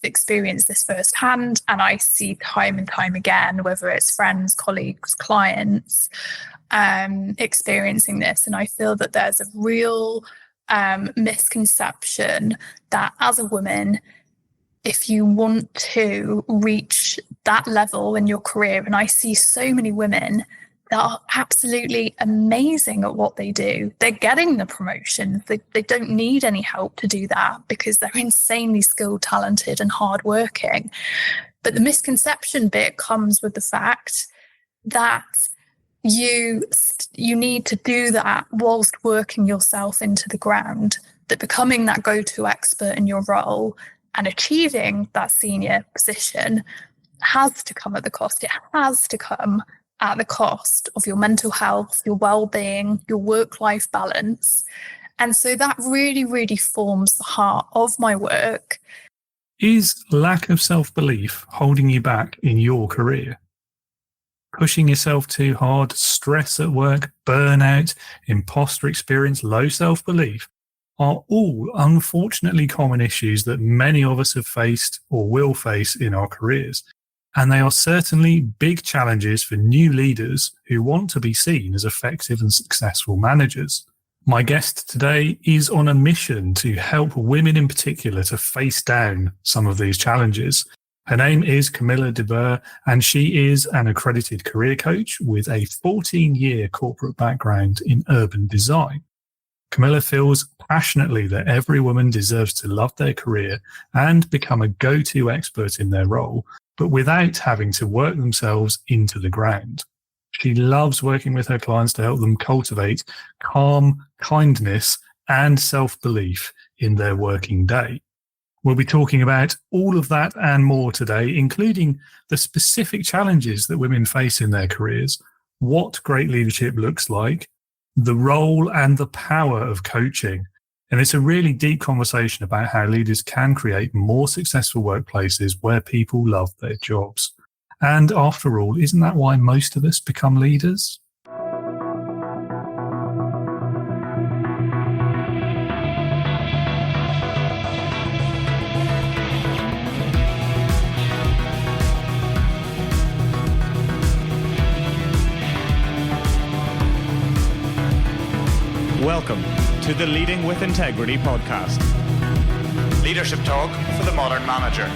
I've experienced this firsthand, and I see time and time again, whether it's friends, colleagues, clients, experiencing this. And I feel that there's a real misconception that as a woman, if you want to reach that level in your career, and I see so many women that are absolutely amazing at what they do. They're getting the promotions. They don't need any help to do that because they're insanely skilled, talented, and hardworking. But the misconception bit comes with the fact that you need to do that whilst working yourself into the ground, that becoming that go-to expert in your role and achieving that senior position has to come at the cost. It has to come at the cost of your mental health, your well-being, your work-life balance. And so that really, really forms the heart of my work. Is lack of self-belief holding you back in your career? Pushing yourself too hard, stress at work, burnout, imposter experience, low self-belief are all unfortunately common issues that many of us have faced or will face in our careers. And they are certainly big challenges for new leaders who want to be seen as effective and successful managers. My guest today is on a mission to help women in particular to face down some of these challenges. Her name is Camilla De Burghe, and she is an accredited career coach with a 14-year corporate background in urban design. Camilla feels passionately that every woman deserves to love their career and become a go-to expert in their role, but without having to work themselves into the ground. She loves working with her clients to help them cultivate calm, kindness, and self-belief in their working day. We'll be talking about all of that and more today, including the specific challenges that women face in their careers, what great leadership looks like, the role and the power of coaching. And it's a really deep conversation about how leaders can create more successful workplaces where people love their jobs. And after all, isn't that why most of us become leaders? Welcome to the Leading with Integrity podcast. Leadership talk for the modern manager.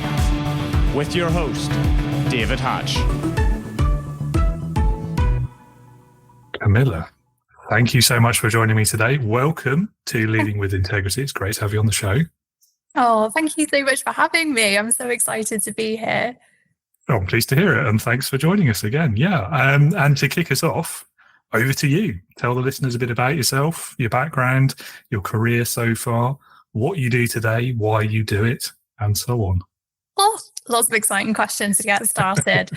With your host, David Hatch. Camilla, thank you so much for joining me today. Welcome to Leading with Integrity. It's great to have you on the show. Oh, thank you so much for having me. I'm so excited to be here. Oh, I'm pleased to hear it. And thanks for joining us again. Yeah. And to kick us off, over to you. Tell the listeners a bit about yourself, your background, your career so far, what you do today, why you do it, and so on. Oh, lots of exciting questions to get started.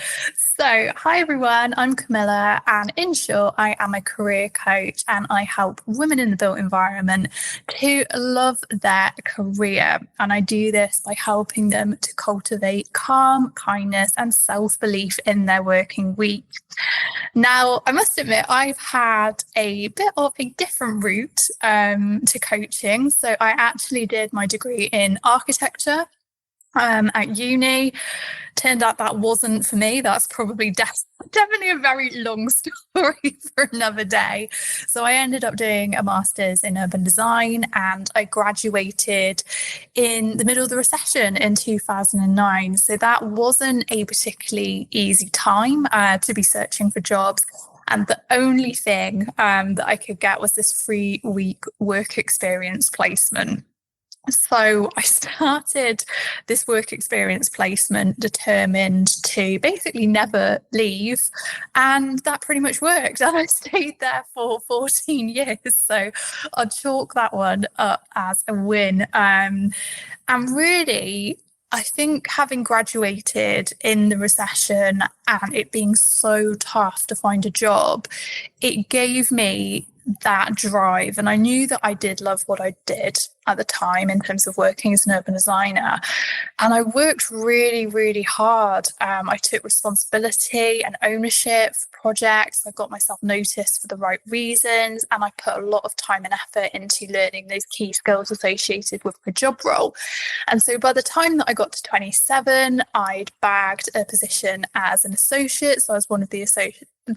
So, hi everyone, I'm Camilla, and in short, I am a career coach and I help women in the built environment to love their career. And I do this by helping them to cultivate calm, kindness, and self-belief in their working week. Now, I must admit, I've had a bit of a different route to coaching. So I actually did my degree in architecture at uni. Turned out that wasn't for me. That's probably definitely a very long story for another day. So I ended up doing a master's in urban design, and I graduated in the middle of the recession in 2009. So that wasn't a particularly easy time to be searching for jobs. And the only thing that I could get was this 3-week work experience placement. So I started this work experience placement determined to basically never leave, and that pretty much worked. And I stayed there for 14 years. So I'll chalk that one up as a win. And really, I think having graduated in the recession and it being so tough to find a job, it gave me that drive. And I knew that I did love what I did at the time in terms of working as an urban designer. And I worked really, really hard. I took responsibility and ownership for projects. I got myself noticed for the right reasons. And I put a lot of time and effort into learning those key skills associated with my job role. And so by the time that I got to 27, I'd bagged a position as an associate. So I was one of the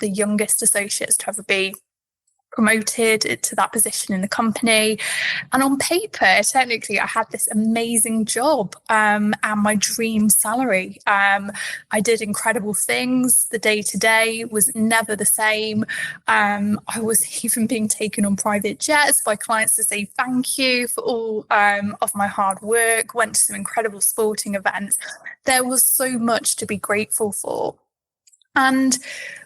youngest associates to ever be promoted to that position in the company. And on paper, technically, I had this amazing job and my dream salary. I did incredible things. The day-to-day was never the same. I was even being taken on private jets by clients to say thank you for all of my hard work, went to some incredible sporting events. There was so much to be grateful for. And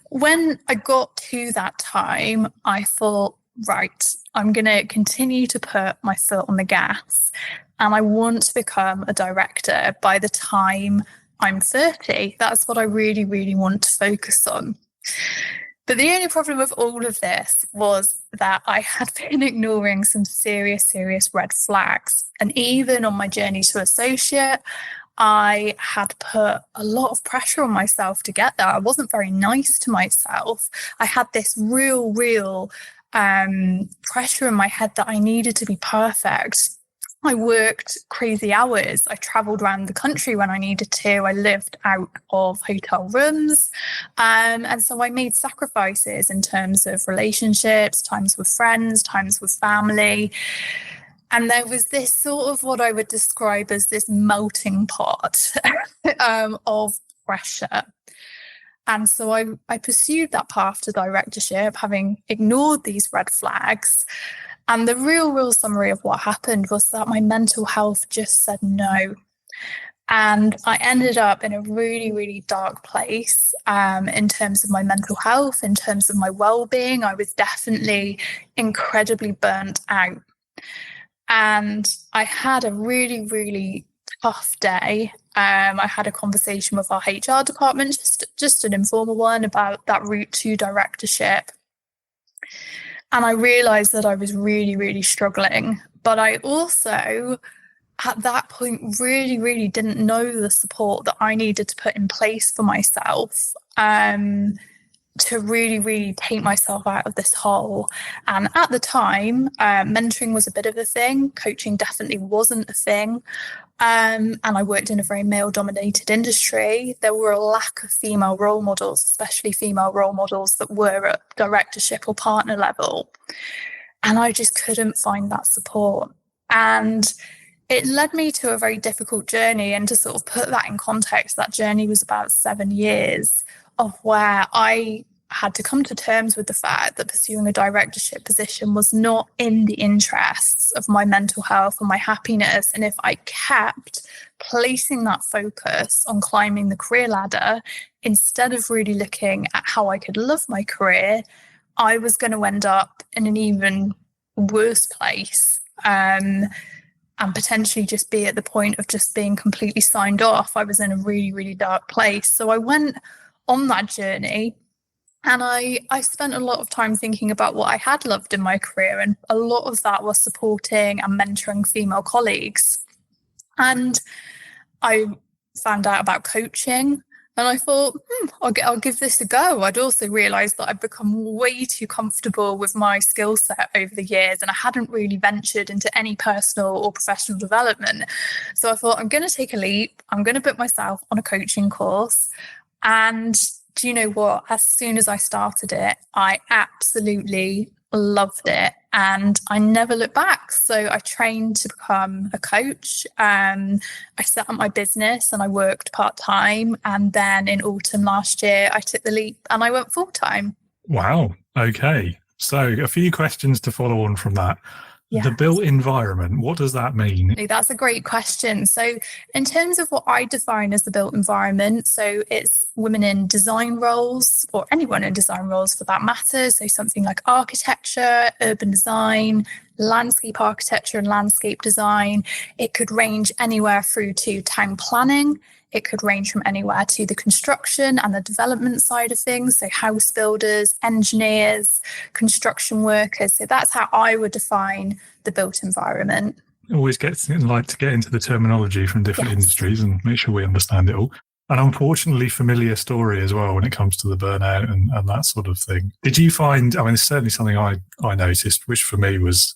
when I got to that time, I thought, right, I'm going to continue to put my foot on the gas, and I want to become a director by the time I'm 30. That's what I really, really want to focus on. But the only problem with all of this was that I had been ignoring some serious, serious red flags. And even on my journey to associate, I had put a lot of pressure on myself to get there. I wasn't very nice to myself. I had this real pressure in my head that I needed to be perfect. I worked crazy hours. I traveled around the country when I needed to. I lived out of hotel rooms. And so I made sacrifices in terms of relationships, times with friends, times with family. And there was this sort of what I would describe as this melting pot of pressure. And so I pursued that path to directorship, having ignored these red flags. And the real summary of what happened was that my mental health just said no. And I ended up in a really, really dark place in terms of my mental health, in terms of my well-being. I was definitely incredibly burnt out. And I had a really, really tough day. I had a conversation with our HR department, just an informal one, about that route to directorship. And I realised that I was really, really struggling. But I also, at that point, really, really didn't know the support that I needed to put in place for myself to really, really take myself out of this hole. And at the time, mentoring was a bit of a thing. Coaching definitely wasn't a thing. And I worked in a very male-dominated industry. There were a lack of female role models, especially female role models that were at directorship or partner level. And I just couldn't find that support. And it led me to a very difficult journey. And to sort of put that in context, that journey was about 7 years of where I had to come to terms with the fact that pursuing a directorship position was not in the interests of my mental health and my happiness. And if I kept placing that focus on climbing the career ladder, instead of really looking at how I could love my career, I was going to end up in an even worse place. And potentially just be at the point of just being completely signed off. I was in a really, really dark place. So I went on that journey, and I spent a lot of time thinking about what I had loved in my career, and a lot of that was supporting and mentoring female colleagues. And I found out about coaching, and I thought, I'll give this a go. I'd also realised that I'd become way too comfortable with my skill set over the years, and I hadn't really ventured into any personal or professional development. So I thought, I'm going to take a leap. I'm going to put myself on a coaching course. And do you know what? As soon as I started it, I absolutely loved it, and I never looked back. So I trained to become a coach. I set up my business and I worked part-time. And then in autumn last year, I took the leap and I went full-time. Wow. Okay. So a few questions to follow on from that. Yes. The built environment, what does that mean? That's a great question. So in terms of what I define as the built environment, so it's women in design roles, or anyone in design roles for that matter. So something like architecture, urban design, landscape architecture and landscape design. It could range anywhere through to town planning. It could range from anywhere to the construction and the development side of things. So house builders, engineers, construction workers. So that's how I would define the built environment. Always like to get into the terminology from different industries and make sure we understand it all. An unfortunately familiar story as well when it comes to the burnout and that sort of thing. Did you find, I mean, it's certainly something I noticed, which for me was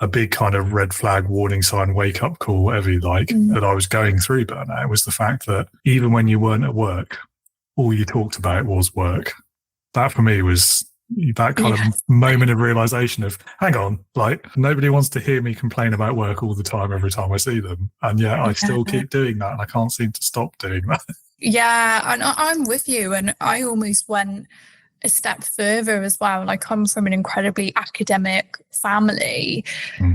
a big kind of red flag, warning sign, wake up call, whatever you like, that I was going through burnout, was the fact that even when you weren't at work, all you talked about was work. That for me was that kind of moment of realization of, hang on, like nobody wants to hear me complain about work all the time every time I see them. And yet I still keep doing that and I can't seem to stop doing that. Yeah, and I'm with you. And I almost went a step further as well. And I come from an incredibly academic family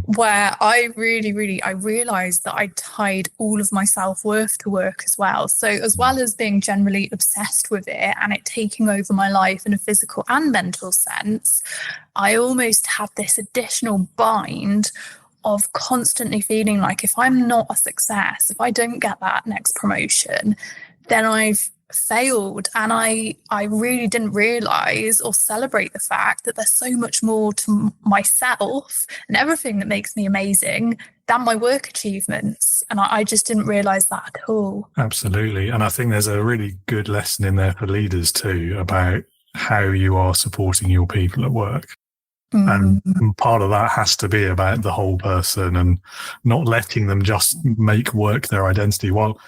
where I realized that I tied all of my self-worth to work as well. So as well as being generally obsessed with it and it taking over my life in a physical and mental sense, I almost had this additional bind of constantly feeling like if I'm not a success, if I don't get that next promotion, then I've failed. And I really didn't realize or celebrate the fact that there's so much more to myself and everything that makes me amazing than my work achievements. And I just didn't realize that at all. Absolutely. And I think there's a really good lesson in there for leaders too about how you are supporting your people at work. And part of that has to be about the whole person and not letting them just make work their identity. While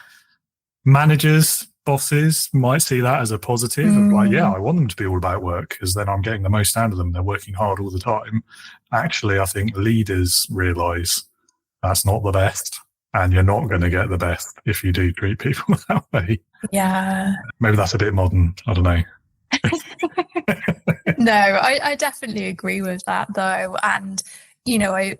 managers, bosses might see that as a positive of like, yeah, I want them to be all about work because then I'm getting the most out of them. They're working hard all the time. Actually, I think leaders realize that's not the best and you're not going to get the best if you do treat people that way. Yeah. Maybe that's a bit modern. I don't know. No, I definitely agree with that though. And, you know,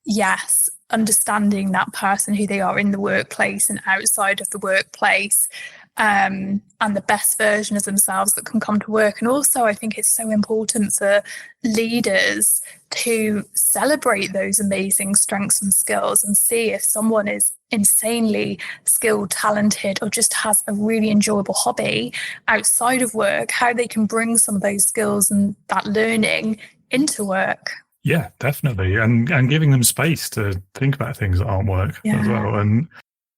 yes, understanding that person, who they are in the workplace and outside of the workplace, and the best version of themselves that can come to work. And also, I think it's so important for leaders to celebrate those amazing strengths and skills and see if someone is insanely skilled, talented, or just has a really enjoyable hobby outside of work, how they can bring some of those skills and that learning into work. Yeah, definitely. And giving them space to think about things that aren't work as well. And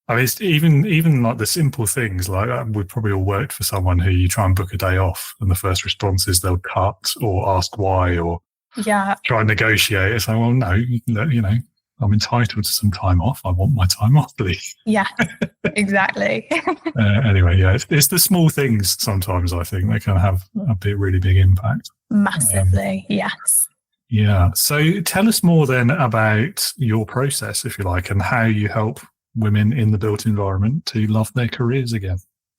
I mean, it's even like the simple things, like we've probably all worked for someone who you try and book a day off and the first response is they'll cut or ask why or try and negotiate. It's like, well, no, you know, I'm entitled to some time off. I want my time off, please. Yeah, exactly. Anyway, yeah, it's the small things sometimes, I think, they can have a really big impact. Massively, yes. Yeah. So tell us more then about your process, if you like, and how you help women in the built environment to love their careers again.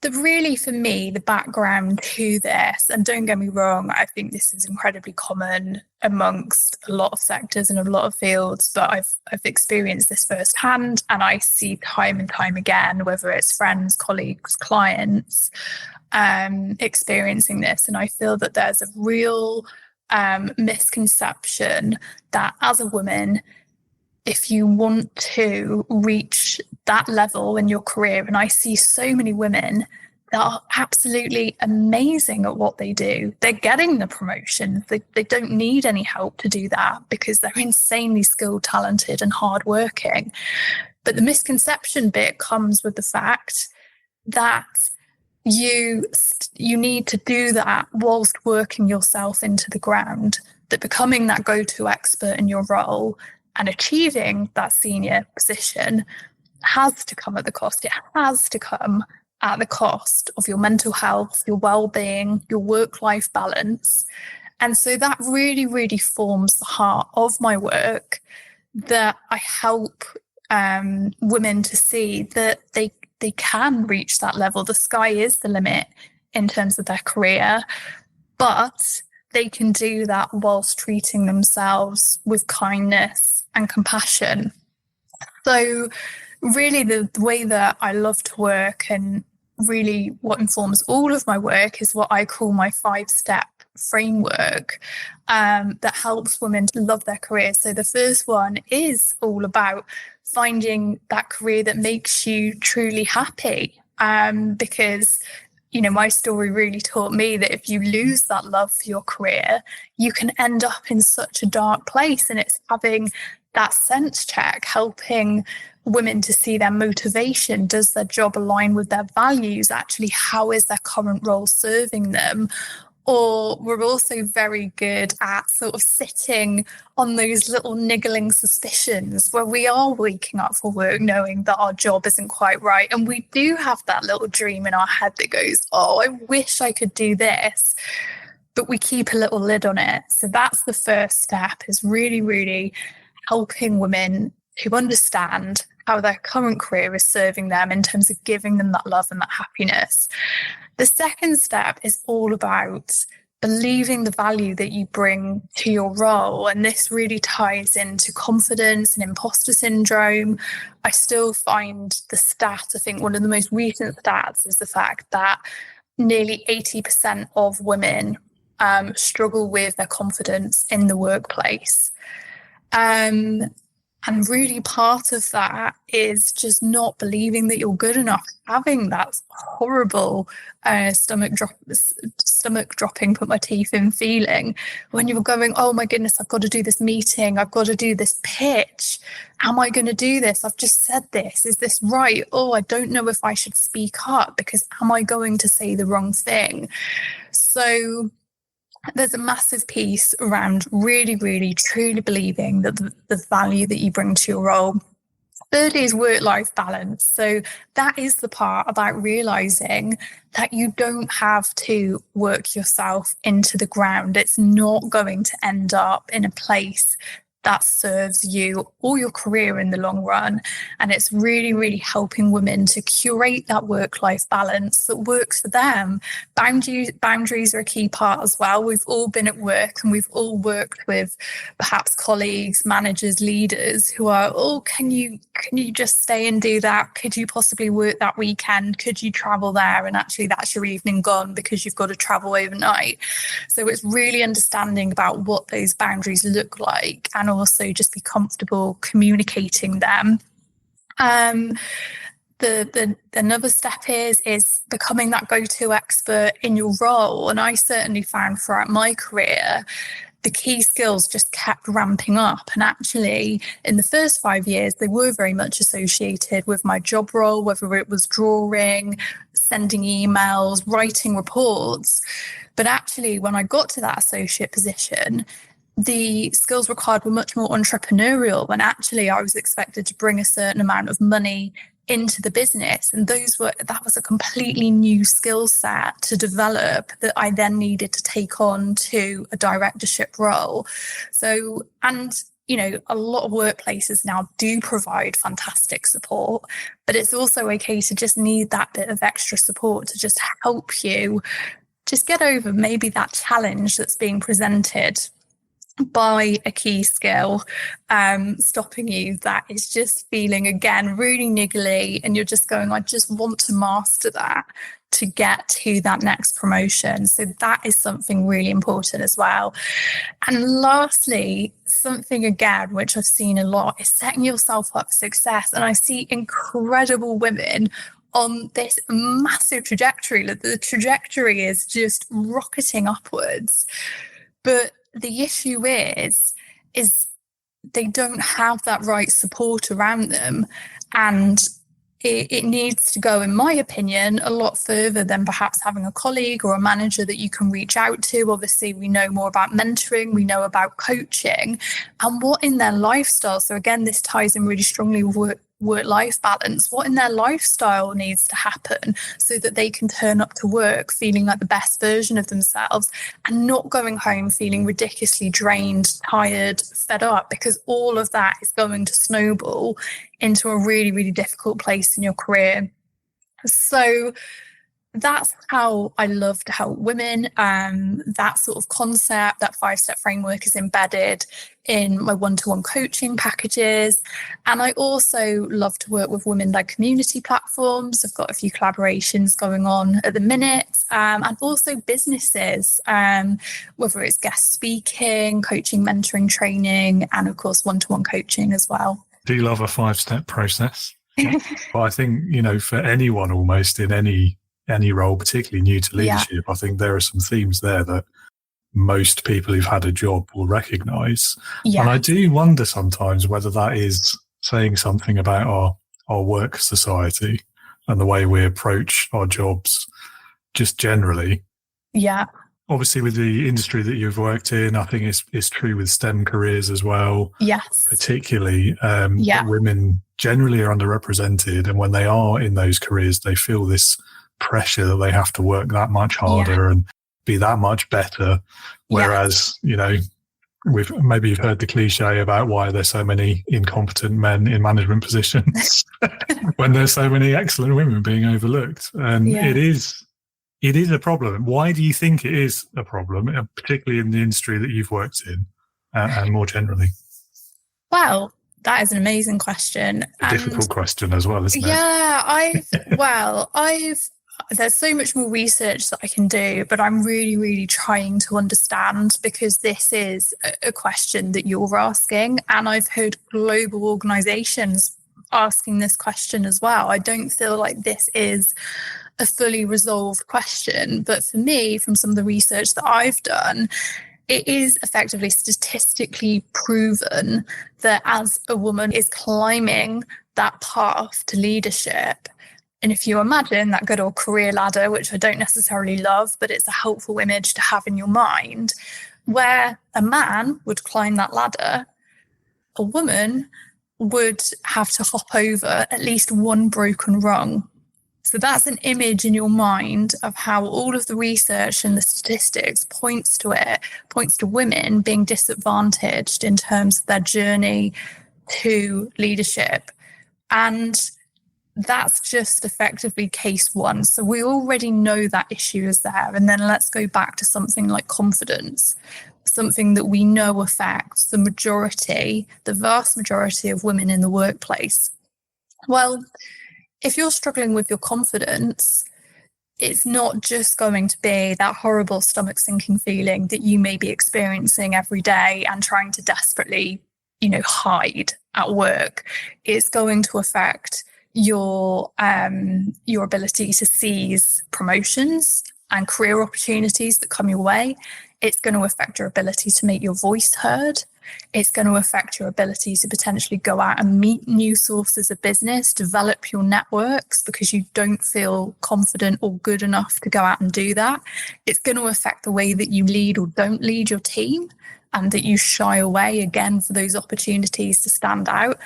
Really, for me, the background to this, and don't get me wrong, I think this is incredibly common amongst a lot of sectors and a lot of fields, but I've experienced this firsthand, and I see time and time again, whether it's friends, colleagues, clients, experiencing this. And I feel that there's a real misconception that as a woman, if you want to reach that level in your career, and I see so many women that are absolutely amazing at what they do. They're getting the promotion. They don't need any help to do that because they're insanely skilled, talented, and hardworking. But the misconception bit comes with the fact that you need to do that whilst working yourself into the ground, that becoming that go-to expert in your role and achieving that senior position has to come at the cost. It has to come at the cost of your mental health, your well-being, your work-life balance. And so that really, really forms the heart of my work, that I help women to see that they can reach that level. The sky is the limit in terms of their career, but they can do that whilst treating themselves with kindness and compassion. So really the way that I love to work, and really what informs all of my work, is what I call my 5-step framework that helps women to love their careers. So the first one is all about finding that career that makes you truly happy, because my story really taught me that if you lose that love for your career, you can end up in such a dark place. And it's having that sense check, helping women to see their motivation. Does their job align with their values? Actually, how is their current role serving them? Or we're also very good at sort of sitting on those little niggling suspicions where we are waking up for work knowing that our job isn't quite right. And we do have that little dream in our head that goes, oh, I wish I could do this. But we keep a little lid on it. So that's the first step, is really, really helping women to understand how their current career is serving them in terms of giving them that love and that happiness. The second step is all about believing the value that you bring to your role. And this really ties into confidence and imposter syndrome. I still find the stat, I think one of the most recent stats is the fact that nearly 80% of women struggle with their confidence in the workplace. And really part of that is just not believing that you're good enough, having that horrible stomach dropping, put my teeth in feeling when you're going, oh my goodness, I've got to do this meeting. I've got to do this pitch. Am I going to do this? I've just said this. Is this right? Oh, I don't know if I should speak up because am I going to say the wrong thing? So there's a massive piece around really, really, truly believing that the value that you bring to your role. Thirdly is work-life balance. So that is the part about realizing that you don't have to work yourself into the ground. It's not going to end up in a place that serves you or your career in the long run. And it's really, really helping women to curate that work-life balance that works for them. Boundaries are a key part as well. We've all been at work and we've all worked with perhaps colleagues, managers, leaders who are, oh, can you just stay and do that? Could you possibly work that weekend? Could you travel there? And actually that's your evening gone because you've got to travel overnight. So it's really understanding about what those boundaries look like and also just be comfortable communicating them. Another step is becoming that go-to expert in your role. And I certainly found throughout my career, the key skills just kept ramping up. And actually, in the first 5 years, they were very much associated with my job role, whether it was drawing, sending emails, writing reports. But actually, when I got to that associate position, the skills required were much more entrepreneurial, when actually I was expected to bring a certain amount of money into the business. And that was a completely new skill set to develop that I then needed to take on to a directorship role. So, and a lot of workplaces now do provide fantastic support, but it's also okay to just need that bit of extra support to just help you just get over maybe that challenge that's being presented by a key skill stopping you, that is just feeling again really niggly, and you're just going, I just want to master that to get to that next promotion. So that is something really important as well. And lastly, something again which I've seen a lot is setting yourself up for success. And I see incredible women on this massive trajectory. The trajectory is just rocketing upwards, but the issue is they don't have that right support around them. And it needs to go, in my opinion, a lot further than perhaps having a colleague or a manager that you can reach out to. Obviously, we know more about mentoring, we know about coaching, and what in their lifestyle. So again, this ties in really strongly with work-life balance. What in their lifestyle needs to happen so that they can turn up to work feeling like the best version of themselves and not going home feeling ridiculously drained, tired, fed up, because all of that is going to snowball into a really, really difficult place in your career. So that's how I love to help women. That sort of concept, that 5-step framework is embedded in my one-to-one coaching packages. And I also love to work with women-led community platforms. I've got a few collaborations going on at the minute, and also businesses, whether it's guest speaking, coaching, mentoring, training, and of course, one-to-one coaching as well. Do you love a 5-step process? Well, I think, for anyone almost in any role, particularly new to leadership, I think there are some themes there that most people who've had a job will recognise. Yeah. And I do wonder sometimes whether that is saying something about our work society and the way we approach our jobs just generally. Yeah. Obviously, with the industry that you've worked in, I think it's true with STEM careers as well. Yes. Particularly, women generally are underrepresented. And when they are in those careers, they feel this pressure that they have to work that much harder and be that much better. Whereas, maybe you've heard the cliche about why there's so many incompetent men in management positions when there's so many excellent women being overlooked. And it is a problem. Why do you think it is a problem, particularly in the industry that you've worked in and more generally? Well, that is an amazing question. A difficult question as well, isn't it? Yeah, there's so much more research that I can do, but I'm really, really trying to understand, because this is a question that you're asking, and I've heard global organizations asking this question as well. I don't feel like this is a fully resolved question, but for me, from some of the research that I've done, it is effectively statistically proven that as a woman is climbing that path to leadership, and if you imagine that good old career ladder, which I don't necessarily love, but it's a helpful image to have in your mind, where a man would climb that ladder, a woman would have to hop over at least one broken rung. So that's an image in your mind of how all of the research and the statistics points to women being disadvantaged in terms of their journey to leadership. And that's just effectively case one. So we already know that issue is there. And then let's go back to something like confidence, something that we know affects the vast majority of women in the workplace. Well, if you're struggling with your confidence, it's not just going to be that horrible stomach sinking feeling that you may be experiencing every day and trying to desperately, hide at work. It's going to affect your ability to seize promotions and career opportunities that come your way. It's going to affect your ability to make your voice heard. It's going to affect your ability to potentially go out and meet new sources of business, develop your networks because you don't feel confident or good enough to go out and do that. It's going to affect the way that you lead or don't lead your team, and that you shy away again for those opportunities to stand out.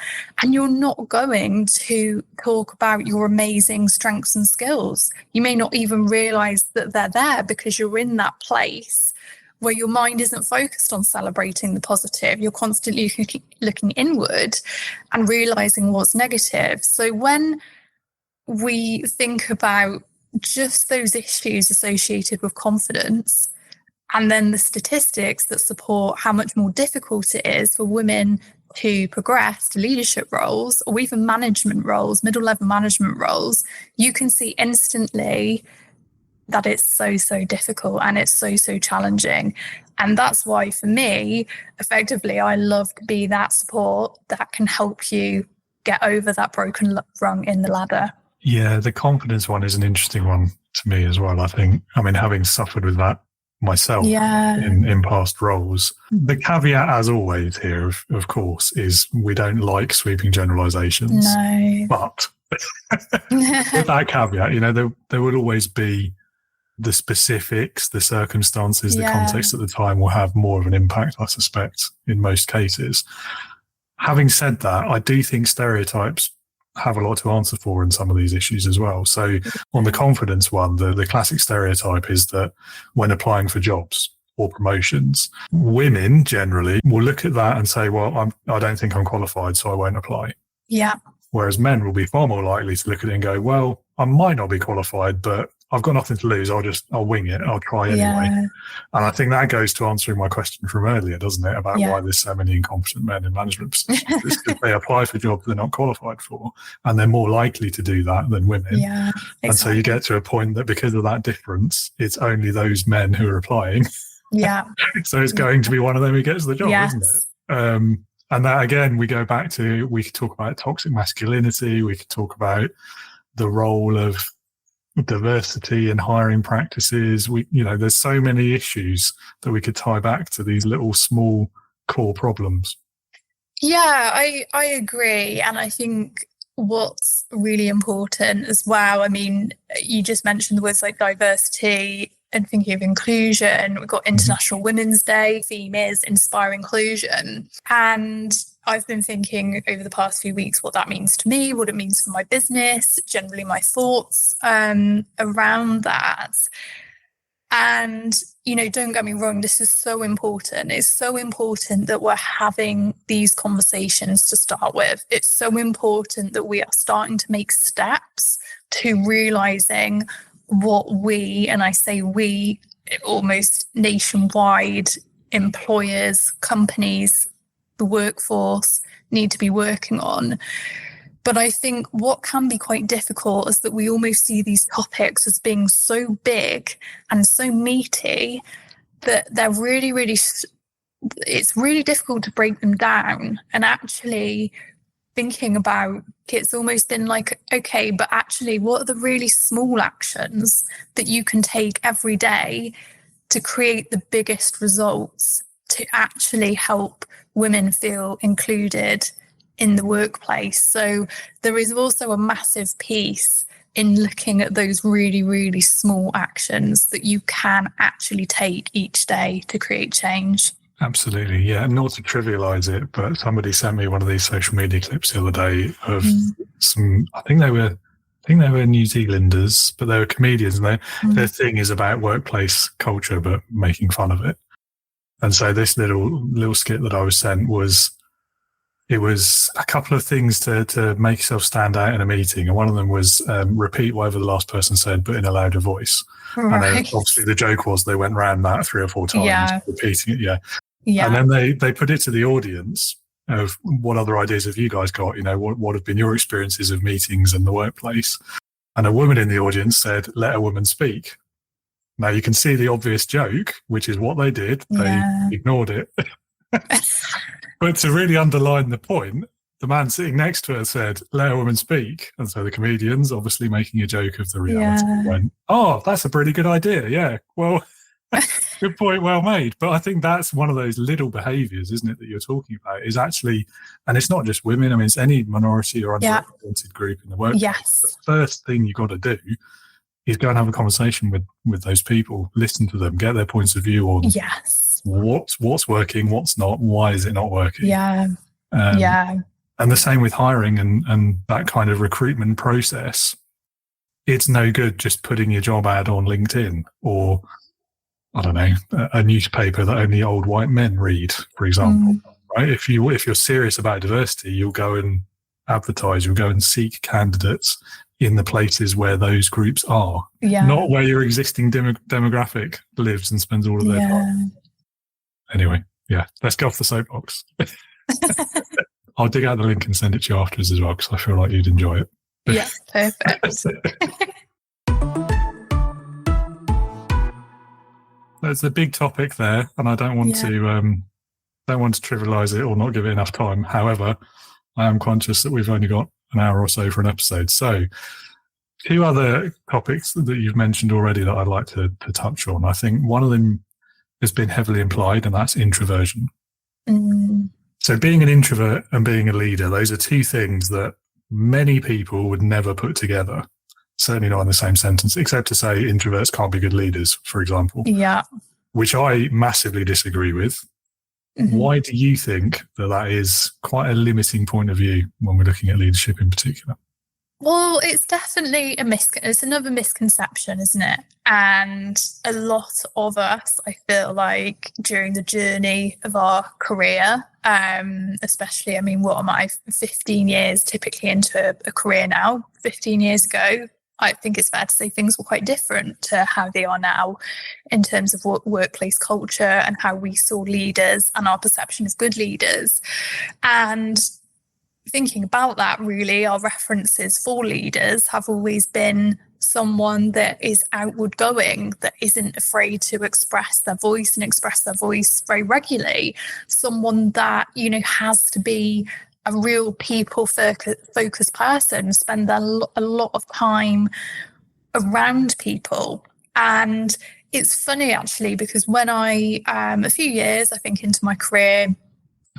And you're not going to talk about your amazing strengths and skills. You may not even realize that they're there because you're in that place where your mind isn't focused on celebrating the positive. You're constantly looking inward and realizing what's negative. So when we think about just those issues associated with confidence, and then the statistics that support how much more difficult it is for women to progress to leadership roles or even management roles, middle-level management roles, you can see instantly that it's so, so difficult and it's so, so challenging. And that's why, for me, effectively, I love to be that support that can help you get over that broken rung in the ladder. Yeah, the confidence one is an interesting one to me as well. I think, having suffered with that myself in past roles. The caveat, as always here, of course, is we don't like sweeping generalizations. No. But with that caveat, there would always be the specifics, the circumstances, the context at the time will have more of an impact, I suspect, in most cases. Having said that, I do think stereotypes have a lot to answer for in some of these issues as well. So on the confidence one, the classic stereotype is that when applying for jobs or promotions, women generally will look at that and say, well, I don't think I'm qualified, so I won't apply. Yeah. Whereas men will be far more likely to look at it and go, well, I might not be qualified, but I've got nothing to lose. I'll wing it. I'll try anyway. Yeah. And I think that goes to answering my question from earlier, doesn't it? About why there's so many incompetent men in management positions. It's because they apply for jobs they're not qualified for, and they're more likely to do that than women. Yeah, exactly. And so you get to a point that because of that difference, it's only those men who are applying. Yeah. So it's going to be one of them who gets the job, isn't it? And that, again, we go back to, we could talk about toxic masculinity. We could talk about the role of diversity in hiring practices. There's so many issues that we could tie back to these little small core problems. Yeah, I agree. And I think what's really important as well, I mean, you just mentioned the words like diversity and thinking of inclusion. We've got International Women's Day. Theme is inspire inclusion. And I've been thinking over the past few weeks what that means to me, what it means for my business, generally my thoughts around that. And, don't get me wrong, this is so important. It's so important that we're having these conversations to start with. It's so important that we are starting to make steps to realising what we, and I say we, almost nationwide, employers, companies, the workforce need to be working on. But I think what can be quite difficult is that we almost see these topics as being so big and so meaty that they're really, really, it's really difficult to break them down. And actually thinking about it's almost been like, okay, but actually what are the really small actions that you can take every day to create the biggest results to actually help women feel included in the workplace? So there is also a massive piece in looking at those really, really small actions that you can actually take each day to create change. Absolutely, yeah. Not to trivialize it, but somebody sent me one of these social media clips the other day of some, I think they were New Zealanders, but they were comedians, and their thing is about workplace culture, but making fun of it. And so this little skit that I was sent was a couple of things to make yourself stand out in a meeting. And one of them was repeat whatever the last person said, but in a louder voice. Right. And obviously the joke was they went round that 3 or 4 times, repeating it. Yeah. And then they put it to the audience of what other ideas have you guys got? What have been your experiences of meetings in the workplace? And a woman in the audience said, let a woman speak. Now you can see the obvious joke, which is what they did. They ignored it. But to really underline the point, the man sitting next to her said, let a woman speak. And so the comedians, obviously making a joke of the reality, went, oh, that's a pretty good idea. Yeah, well, good point, well made. But I think that's one of those little behaviours, isn't it, that you're talking about, is actually, and it's not just women, I mean, it's any minority or underrepresented group in the workplace. Yes. The first thing you've got to do is go and have a conversation with those people, listen to them, get their points of view on what's working, what's not, why is it not working. And the same with hiring and that kind of recruitment process. It's no good just putting your job ad on LinkedIn or, I don't know, a newspaper that only old white men read, for example. Right? If you're serious about diversity, you'll go and advertise, you'll go and seek candidates in the places where those groups are, not where your existing demographic lives and spends all of their time. Anyway, let's get off the soapbox. I'll dig out the link and send it to you afterwards as well, because I feel like you'd enjoy it. Yeah, perfect. There's a big topic there, and I don't want to trivialize it or not give it enough time. However, I am conscious that we've only got an hour or so for an episode. So 2 other topics that you've mentioned already that I'd like to touch on. I think one of them has been heavily implied, and that's introversion. So being an introvert and being a leader, those are 2 things that many people would never put together. Certainly not in the same sentence, except to say introverts can't be good leaders, for example. Yeah. Which I massively disagree with. Why do you think that is quite a limiting point of view when we're looking at leadership in particular? Well, it's definitely it's another misconception, isn't it? And a lot of us, I feel like, during the journey of our career, especially, I mean, what am I, 15 years typically into a career now? 15 years ago, I think it's fair to say things were quite different to how they are now in terms of workplace culture and how we saw leaders and our perception of good leaders. And thinking about that, really, our references for leaders have always been someone that is outward going, that isn't afraid to express their voice and express their voice very regularly. Someone that, has to be a real people focused person, spend a lot of time around people. And it's funny, actually, because when I, a few years, I think, into my career,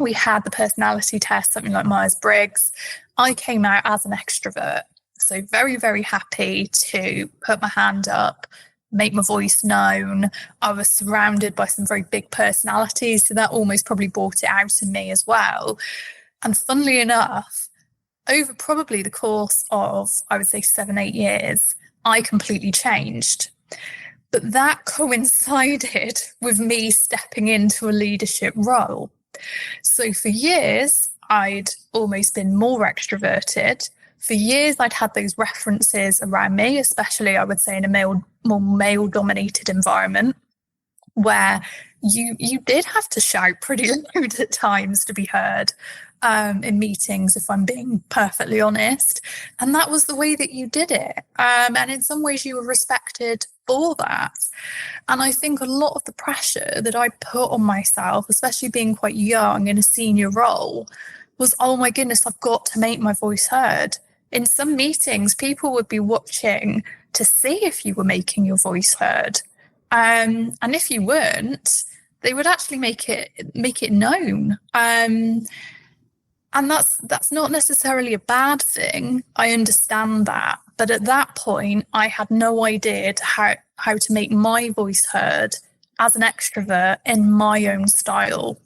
we had the personality test, something like Myers-Briggs. I came out as an extrovert. So very, very happy to put my hand up, make my voice known. I was surrounded by some very big personalities, so that almost probably brought it out in me as well. And funnily enough, over probably the course of, I would say, 7-8 years, I completely changed. But that coincided with me stepping into a leadership role. So for years, I'd almost been more extroverted. For years, I'd had those references around me, especially, I would say, in a more male-dominated environment, where you did have to shout pretty loud at times to be heard in meetings, if I'm being perfectly honest. And that was the way that you did it. And in some ways, you were respected for that. And I think a lot of the pressure that I put on myself, especially being quite young in a senior role, was, oh my goodness, I've got to make my voice heard. In some meetings, people would be watching to see if you were making your voice heard. And if you weren't, they would actually make it known. And that's not necessarily a bad thing. I understand that. But at that point, I had no idea how to make my voice heard as an extrovert in my own style.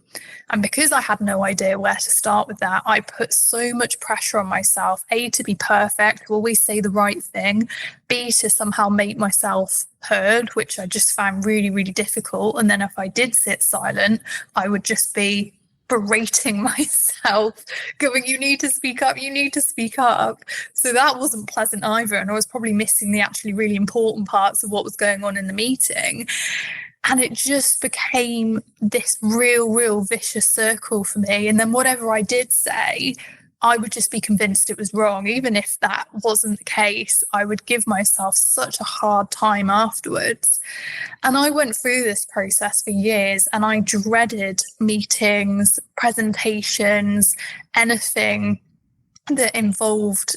And because I had no idea where to start with that, I put so much pressure on myself, A, to be perfect, to always say the right thing, B, to somehow make myself heard, which I just found really, really difficult. And then if I did sit silent, I would just be berating myself, going, you need to speak up, you need to speak up. So that wasn't pleasant either. And I was probably missing the actually really important parts of what was going on in the meeting. And it just became this real vicious circle for me. And then whatever I did say, I would just be convinced it was wrong. Even if that wasn't the case, I would give myself such a hard time afterwards. And I went through this process for years, and I dreaded meetings, presentations, anything that involved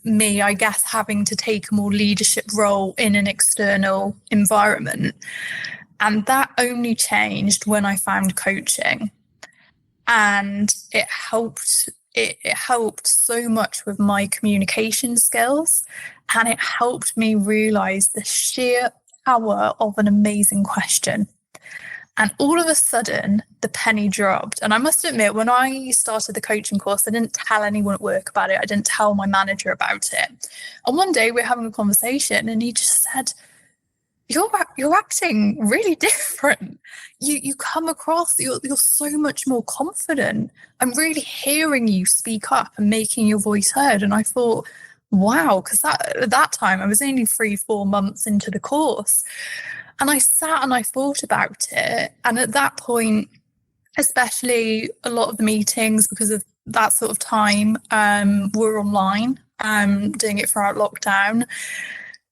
me, I guess, having to take a more leadership role in an external environment. And that only changed when I found coaching. And it helped so much with my communication skills, and it helped me realize the sheer power of an amazing question. And all of a sudden, the penny dropped. And I must admit, when I started the coaching course, I didn't tell anyone at work about it. I didn't tell my manager about it. And one day we're having a conversation, and he just said, you're acting really different. You come across, you're so much more confident. I'm really hearing you speak up and making your voice heard. And I thought, wow, because at that time I was only 3-4 months into the course. And I sat and I thought about it. And at that point, especially a lot of the meetings, because of that sort of time, were online, doing it throughout lockdown.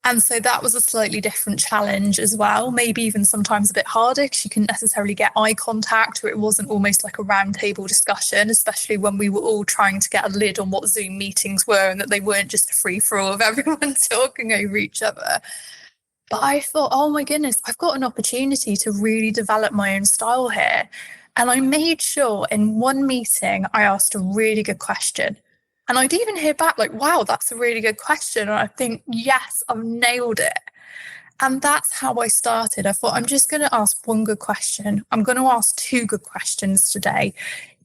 And so that was a slightly different challenge as well, maybe even sometimes a bit harder because you couldn't necessarily get eye contact, or it wasn't almost like a roundtable discussion, especially when we were all trying to get a lid on what Zoom meetings were and that they weren't just a free-for-all of everyone talking over each other. But I thought, oh my goodness, I've got an opportunity to really develop my own style here. And I made sure in one meeting I asked a really good question. And I'd even hear back like, wow, that's a really good question. And I think, yes, I've nailed it. And that's how I started. I thought, I'm just going to ask one good question. I'm going to ask 2 good questions today.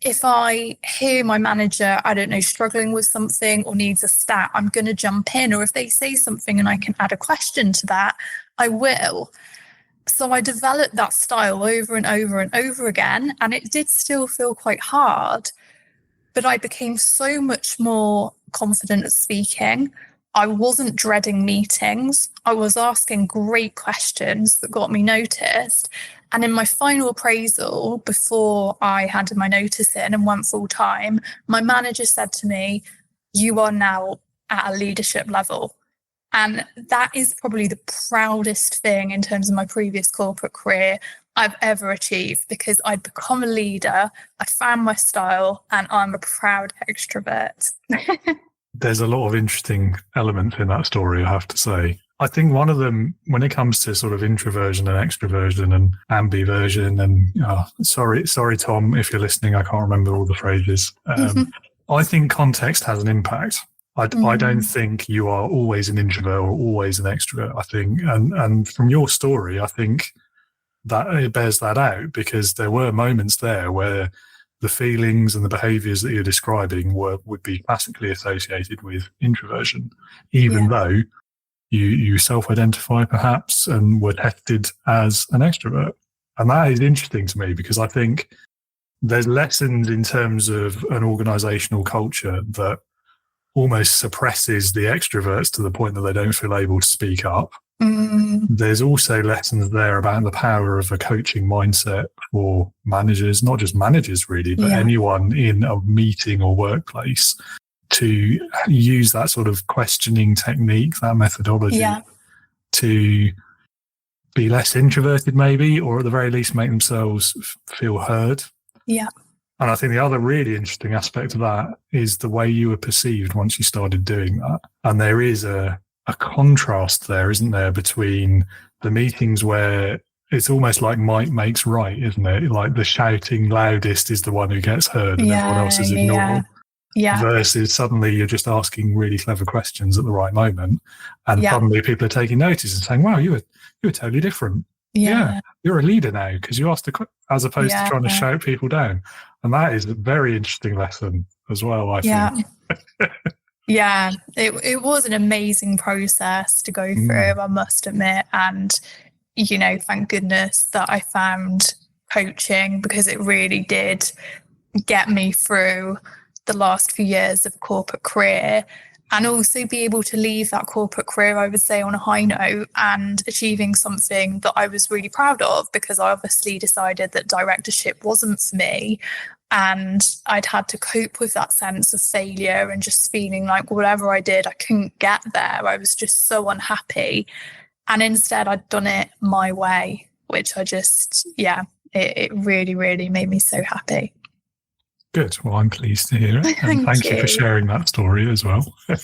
If I hear my manager, I don't know, struggling with something or needs a stat, I'm going to jump in. Or if they say something and I can add a question to that, I will. So I developed that style over and over and over again. And it did still feel quite hard. But I became so much more confident at speaking. I wasn't dreading meetings. I was asking great questions that got me noticed. And in my final appraisal, before I handed my notice in and went full time, my manager said to me, "You are now at a leadership level." And that is probably the proudest thing in terms of my previous corporate career I've ever achieved, because I'd become a leader, I'd found my style, and I'm a proud extrovert. There's a lot of interesting elements in that story, I have to say. I think one of them, when it comes to sort of introversion and extroversion and ambiversion, and sorry, Tom, if you're listening, I can't remember all the phrases. I think context has an impact. I don't think you are always an introvert or always an extrovert. I think, and from your story, I think that it bears that out, because there were moments there where the feelings and the behaviours that you're describing would be classically associated with introversion, even though you self-identify perhaps and were tested as an extrovert. And that is interesting to me, because I think there's lessons in terms of an organisational culture that almost suppresses the extroverts to the point that they don't feel able to speak up. There's also lessons there about the power of a coaching mindset for managers, not just managers really, but anyone in a meeting or workplace, to use that sort of questioning technique, that methodology, to be less introverted maybe, or at the very least make themselves feel heard. Yeah. And I think the other really interesting aspect of that is the way you were perceived once you started doing that. And there is a contrast there, isn't there, between the meetings where it's almost like might makes right, isn't it? Like the shouting loudest is the one who gets heard and everyone else is ignored. Versus suddenly you're just asking really clever questions at the right moment, and suddenly people are taking notice and saying, "Wow, you were totally different. Yeah, you're a leader now because you asked as opposed to trying to shout people down." And that is a very interesting lesson as well, I think. Yeah, it was an amazing process to go through, I must admit. And, you know, thank goodness that I found coaching, because it really did get me through the last few years of a corporate career, and also be able to leave that corporate career, I would say, on a high note and achieving something that I was really proud of, because I obviously decided that directorship wasn't for me. And I'd had to cope with that sense of failure and just feeling like whatever I did, I couldn't get there. I was just so unhappy. And instead, I'd done it my way, which I just, it really, really made me so happy. Good. Well, I'm pleased to hear it. And thank you for sharing that story as well. No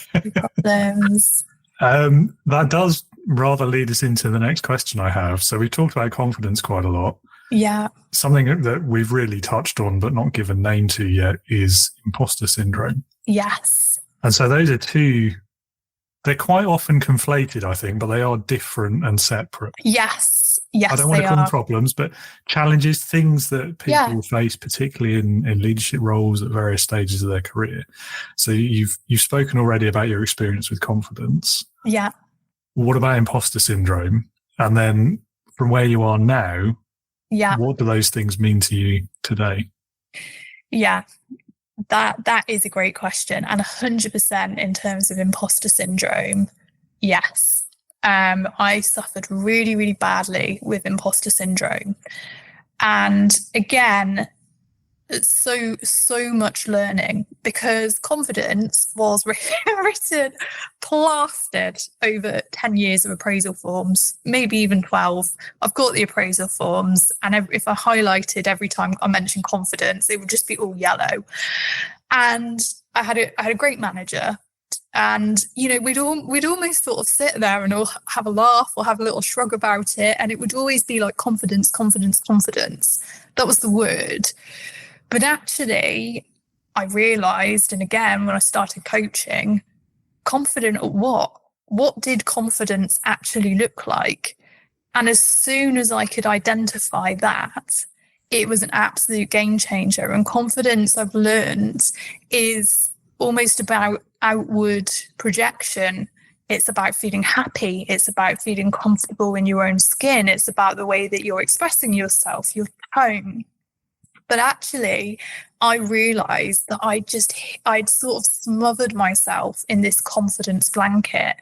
problems. That does rather lead us into the next question I have. So we've talked about confidence quite a lot. Yeah. Something that we've really touched on but not given name to yet is imposter syndrome. Yes. And so those are two, they're quite often conflated, I think, but they are different and separate. Yes, I don't want to call them problems, but challenges, things that people face, particularly in leadership roles at various stages of their career. So you've spoken already about your experience with confidence. Yeah. What about imposter syndrome? And then from where you are now, what do those things mean to you today? Yeah, that is a great question. And 100% in terms of imposter syndrome, yes. I suffered really, really badly with imposter syndrome. And again, so much learning, because confidence was written, plastered over 10 years of appraisal forms, maybe even 12. I've got the appraisal forms, and if I highlighted every time I mentioned confidence, it would just be all yellow. And I had a great manager. And, you know, we'd almost sort of sit there and all have a laugh or have a little shrug about it. And it would always be like confidence, confidence, confidence. That was the word. But actually, I realised, and again, when I started coaching, confident at what? What did confidence actually look like? And as soon as I could identify that, it was an absolute game changer. And confidence, I've learned, is almost about outward projection. It's about feeling happy. It's about feeling comfortable in your own skin. It's about the way that you're expressing yourself, your tone. But actually, I realized that I'd sort of smothered myself in this confidence blanket,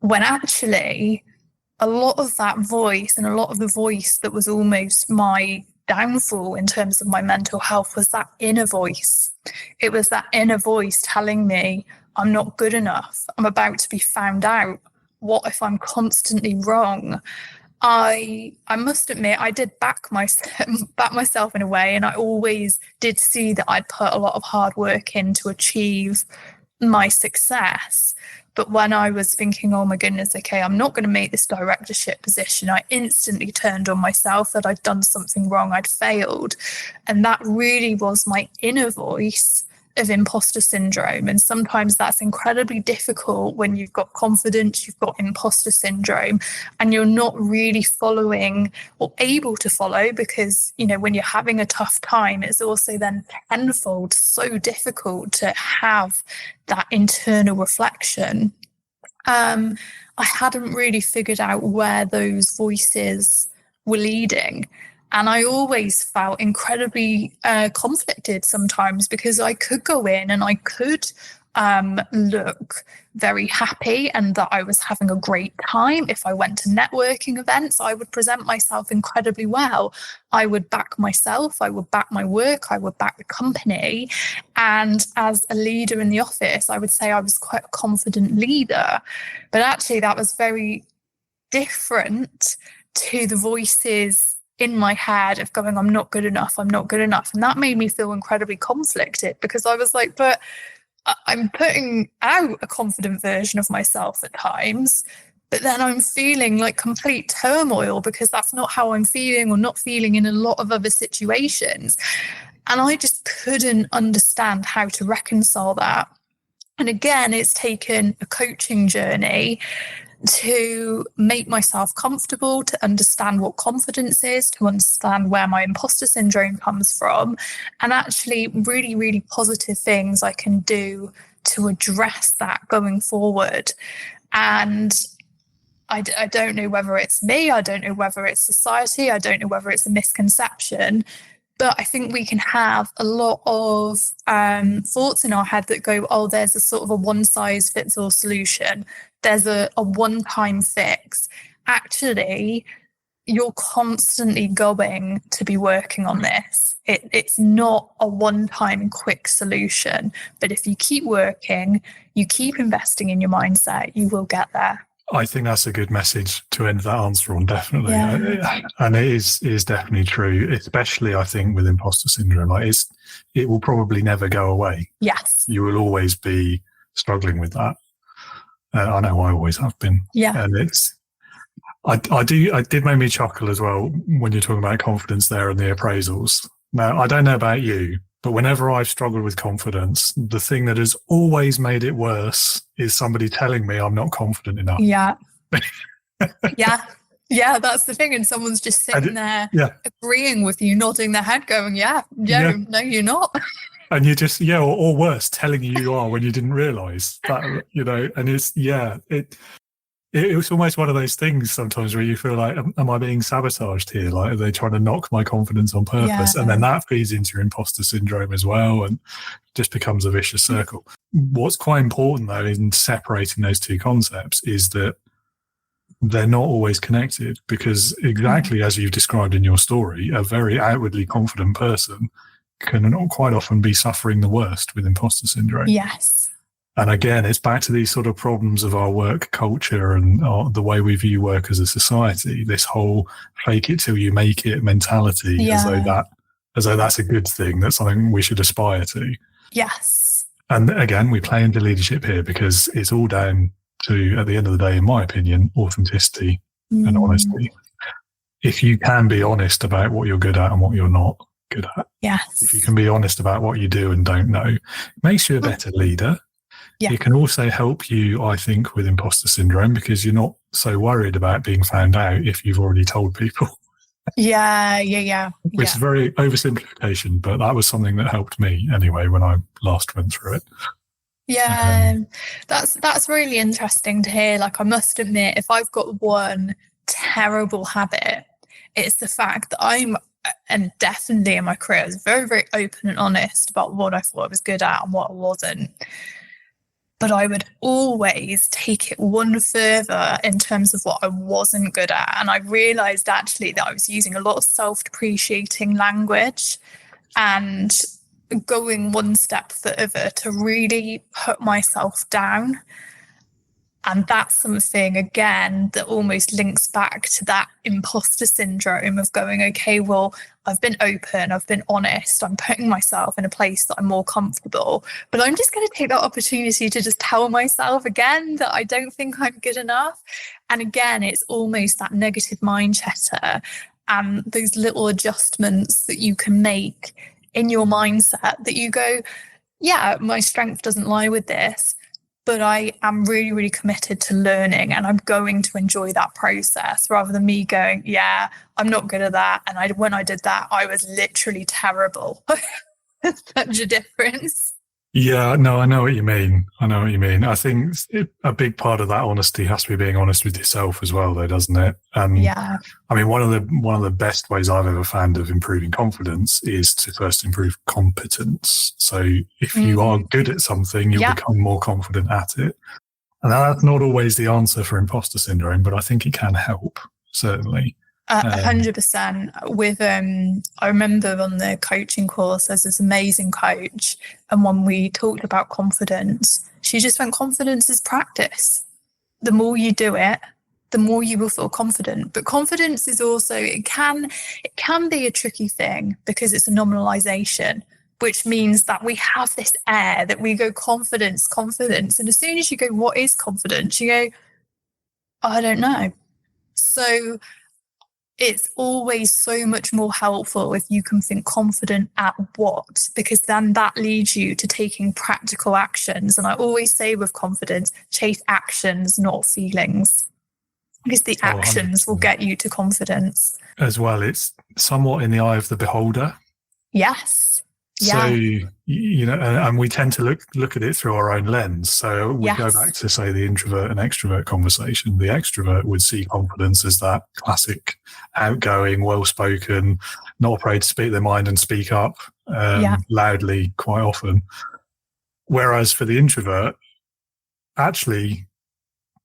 when actually a lot of that voice, and a lot of the voice that was almost my downfall in terms of my mental health, was that inner voice. It was that inner voice telling me I'm not good enough. I'm about to be found out. What if I'm constantly wrong? I must admit, I did back myself in a way, and I always did see that I'd put a lot of hard work in to achieve my success. But when I was thinking, oh my goodness, okay, I'm not going to make this directorship position, I instantly turned on myself, that I'd done something wrong, I'd failed. And that really was my inner voice of imposter syndrome. And sometimes that's incredibly difficult when you've got confidence, you've got imposter syndrome, and you're not really following or able to follow, because, you know, when you're having a tough time, it's also then tenfold so difficult to have that internal reflection. I hadn't really figured out where those voices were leading. And I always felt incredibly conflicted sometimes, because I could go in and I could look very happy and that I was having a great time. If I went to networking events, I would present myself incredibly well. I would back myself, I would back my work, I would back the company. And as a leader in the office, I would say I was quite a confident leader. But actually, that was very different to the voices in my head of going, I'm not good enough, I'm not good enough. And that made me feel incredibly conflicted, because I was like, but I'm putting out a confident version of myself at times, but then I'm feeling like complete turmoil because that's not how I'm feeling or not feeling in a lot of other situations. And I just couldn't understand how to reconcile that. And again, it's taken a coaching journey to make myself comfortable, to understand what confidence is, to understand where my imposter syndrome comes from, and actually really, really positive things I can do to address that going forward. And I don't know whether it's me, I don't know whether it's society, I don't know whether it's a misconception, but I think we can have a lot of thoughts in our head that go, oh, there's a sort of a one-size-fits-all solution. There's a one-time fix. Actually, you're constantly going to be working on this. It's not a one-time quick solution. But if you keep working, you keep investing in your mindset, you will get there. I think that's a good message to end that answer on, definitely. Yeah. And it is definitely true, especially I think with imposter syndrome. Like it will probably never go away. Yes. You will always be struggling with that. I know I always have been. Yeah. And it did make me chuckle as well when you're talking about confidence there and the appraisals. Now, I don't know about you, but whenever I've struggled with confidence, the thing that has always made it worse is somebody telling me I'm not confident enough. Yeah. Yeah, that's the thing. And someone's just sitting there agreeing with you, nodding their head, going, no, you're not. And you just, or worse, telling you are when you didn't realise that, and it's almost one of those things sometimes where you feel like, am I being sabotaged here? Like, are they trying to knock my confidence on purpose? Yeah. And then that feeds into your imposter syndrome as well, and just becomes a vicious circle. What's quite important, though, in separating those two concepts is that they're not always connected, because exactly as you've described in your story, a very outwardly confident person can quite often be suffering the worst with imposter syndrome. Yes. And again, it's back to these sort of problems of our work culture and the way we view work as a society, this whole fake it till you make it mentality, as though that's a good thing, that's something we should aspire to. Yes. And again, we play into leadership here because it's all down to, at the end of the day, in my opinion, authenticity and honesty. If you can be honest about what you're good at and what you're not good at. Yes. If you can be honest about what you do and don't know, it makes you a better leader. Yeah. It can also help you, I think, with imposter syndrome, because you're not so worried about being found out if you've already told people. Yeah. Which is very oversimplification, but that was something that helped me anyway when I last went through it. Yeah, that's really interesting to hear. Like, I must admit, if I've got one terrible habit, it's the fact that I'm and definitely in my career, I was very, very open and honest about what I thought I was good at and what I wasn't. But I would always take it one further in terms of what I wasn't good at. And I realized actually that I was using a lot of self-depreciating language and going one step further to really put myself down. And that's something, again, that almost links back to that imposter syndrome of going, okay, well, I've been open, I've been honest, I'm putting myself in a place that I'm more comfortable, but I'm just going to take that opportunity to just tell myself again that I don't think I'm good enough. And again, it's almost that negative mind chatter and those little adjustments that you can make in your mindset that you go, yeah, my strength doesn't lie with this, but I am really, really committed to learning and I'm going to enjoy that process, rather than me going, yeah, I'm not good at that. And when I did that, I was literally terrible. Such a difference. Yeah, no, I know what you mean. I think a big part of that honesty has to be being honest with yourself as well, though, doesn't it? Yeah. I mean, one of the best ways I've ever found of improving confidence is to first improve competence. So if you are good at something, you'll become more confident at it. And that's not always the answer for imposter syndrome, but I think it can help, certainly. 100%. With I remember on the coaching course, there's this amazing coach, and when we talked about confidence, she just went, confidence is practice. The more you do it, the more you will feel confident. But confidence is also, it can be a tricky thing because it's a nominalization, which means that we have this air that we go confidence. And as soon as you go, what is confidence? You go, I don't know. So it's always so much more helpful if you can think confident at what, because then that leads you to taking practical actions. And I always say with confidence, chase actions, not feelings, because the actions will get you to confidence. As well, it's somewhat in the eye of the beholder. Yes. So, and we tend to look at it through our own lens. So we go back to, say, the introvert and extrovert conversation. The extrovert would see confidence as that classic outgoing, well-spoken, not afraid to speak their mind and speak up loudly quite often. Whereas for the introvert, actually,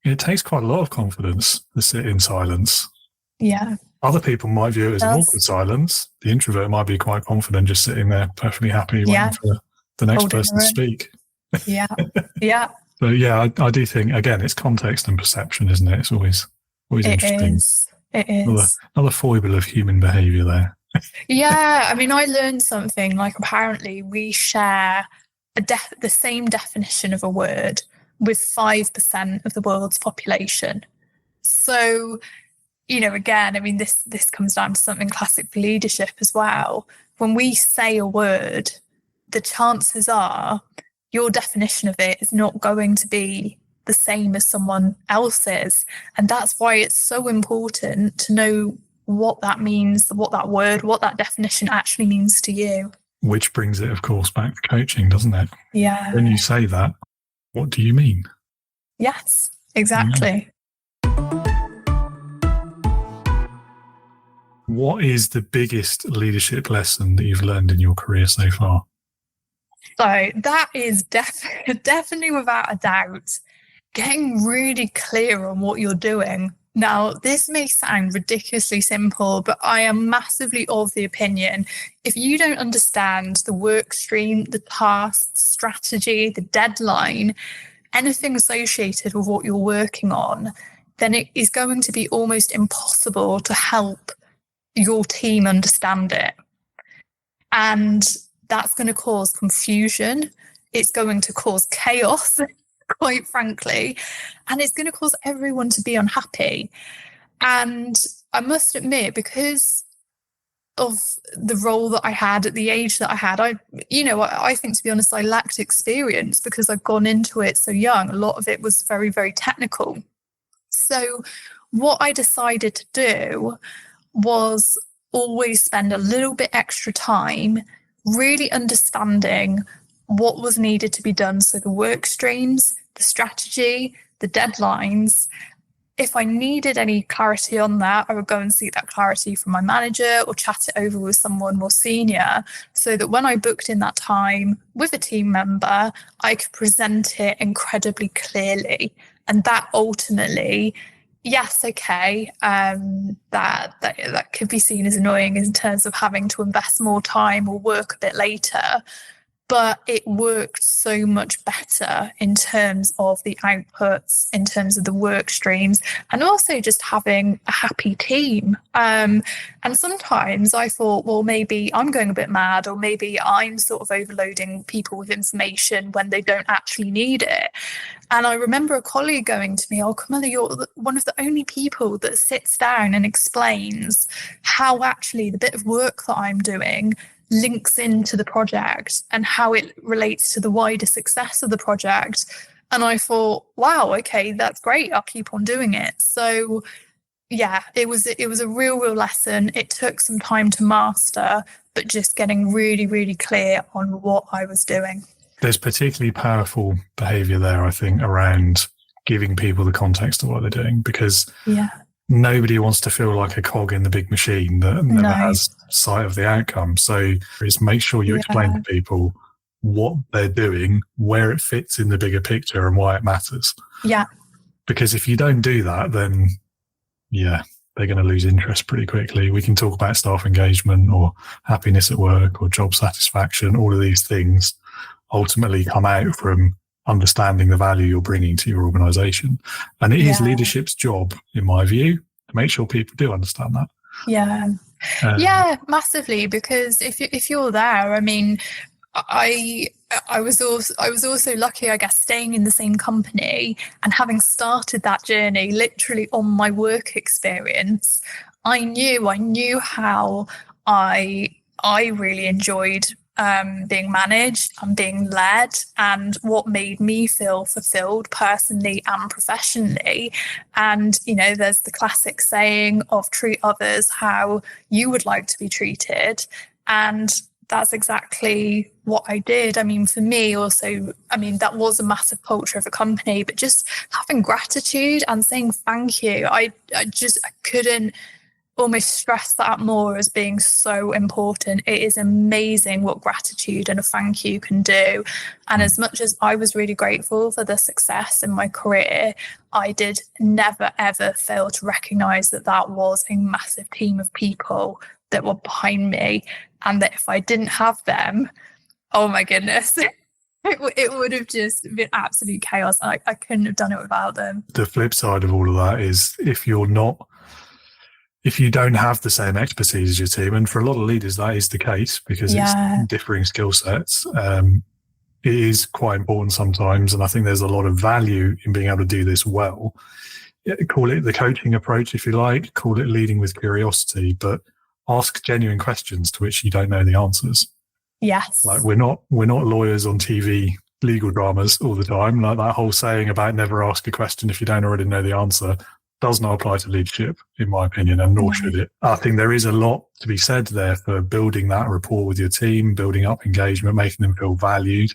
it takes quite a lot of confidence to sit in silence. Yeah. Other people might view it as an awkward silence. The introvert might be quite confident just sitting there perfectly happy waiting for the next person to speak. Yeah. Yeah. So yeah, I do think, again, it's context and perception, isn't it? It's always interesting. It is. Another foible of human behaviour there. Yeah, I mean, I learned something, like apparently we share the same definition of a word with 5% of the world's population. So, again, I mean, this comes down to something classic for leadership as well. When we say a word, the chances are your definition of it is not going to be the same as someone else's. And that's why it's so important to know what that means, what that word, what that definition actually means to you. Which brings it, of course, back to coaching, doesn't it? Yeah. When you say that, what do you mean? Yes, exactly. What is the biggest leadership lesson that you've learned in your career so far? So that is definitely without a doubt, getting really clear on what you're doing. Now, this may sound ridiculously simple, but I am massively of the opinion, if you don't understand the work stream, the task, strategy, the deadline, anything associated with what you're working on, then it is going to be almost impossible to help your team understand it. And that's going to cause confusion. It's going to cause chaos, quite frankly, and it's going to cause everyone to be unhappy. And I must admit, because of the role that I had at the age that I had, I think, to be honest, I lacked experience because I'd gone into it so young. A lot of it was very, very technical. So what I decided to do was always spend a little bit extra time really understanding what was needed to be done. So the work streams, the strategy, the deadlines, if I needed any clarity on that, I would go and seek that clarity from my manager or chat it over with someone more senior, so that when I booked in that time with a team member, I could present it incredibly clearly. And that ultimately, yes, okay, that could be seen as annoying in terms of having to invest more time or work a bit later. But it worked so much better in terms of the outputs, in terms of the work streams, and also just having a happy team. And sometimes I thought, well, maybe I'm going a bit mad, or maybe I'm sort of overloading people with information when they don't actually need it. And I remember a colleague going to me, "Oh, Camilla, you're one of the only people that sits down and explains how actually the bit of work that I'm doing links into the project and how it relates to the wider success of the project." And I thought, wow, okay, that's great. I'll keep on doing it. So yeah, it was a real lesson. It took some time to master, but just getting really, really clear on what I was doing. There's particularly powerful behavior there, I think, around giving people the context of what they're doing, because nobody wants to feel like a cog in the big machine that never has sight of the outcome. So it's make sure you explain to people what they're doing, where it fits in the bigger picture, and why it matters. Yeah. Because if you don't do that, then they're going to lose interest pretty quickly. We can talk about staff engagement or happiness at work or job satisfaction. All of these things ultimately come out from understanding the value you're bringing to your organisation. And it is leadership's job, in my view, to make sure people do understand that. Yeah, massively, because if you're there, I mean, I was also lucky, I guess, staying in the same company and having started that journey literally on my work experience. I knew how I really enjoyed being managed and being led, and what made me feel fulfilled personally and professionally. And, you know, there's the classic saying of treat others how you would like to be treated. And that's exactly what I did. I mean, for me also, I mean, that was a massive culture of a company, but just having gratitude and saying thank you, I couldn't almost stress that more as being so important. It is amazing what gratitude and a thank you can do. And as much as I was really grateful for the success in my career, I did never, ever fail to recognise that that was a massive team of people that were behind me, and that if I didn't have them, oh my goodness, it would have just been absolute chaos. I couldn't have done it without them. The flip side of all of that is if you don't have the same expertise as your team, and for a lot of leaders that is the case because it's differing skill sets, it is quite important sometimes. And I think there's a lot of value in being able to do this well. Call it the coaching approach if you like, call it leading with curiosity, but ask genuine questions to which you don't know the answers. Yes. Like we're not lawyers on TV legal dramas all the time. Like that whole saying about never ask a question if you don't already know the answer does not apply to leadership, in my opinion, and nor should it. I think there is a lot to be said there for building that rapport with your team, building up engagement, making them feel valued,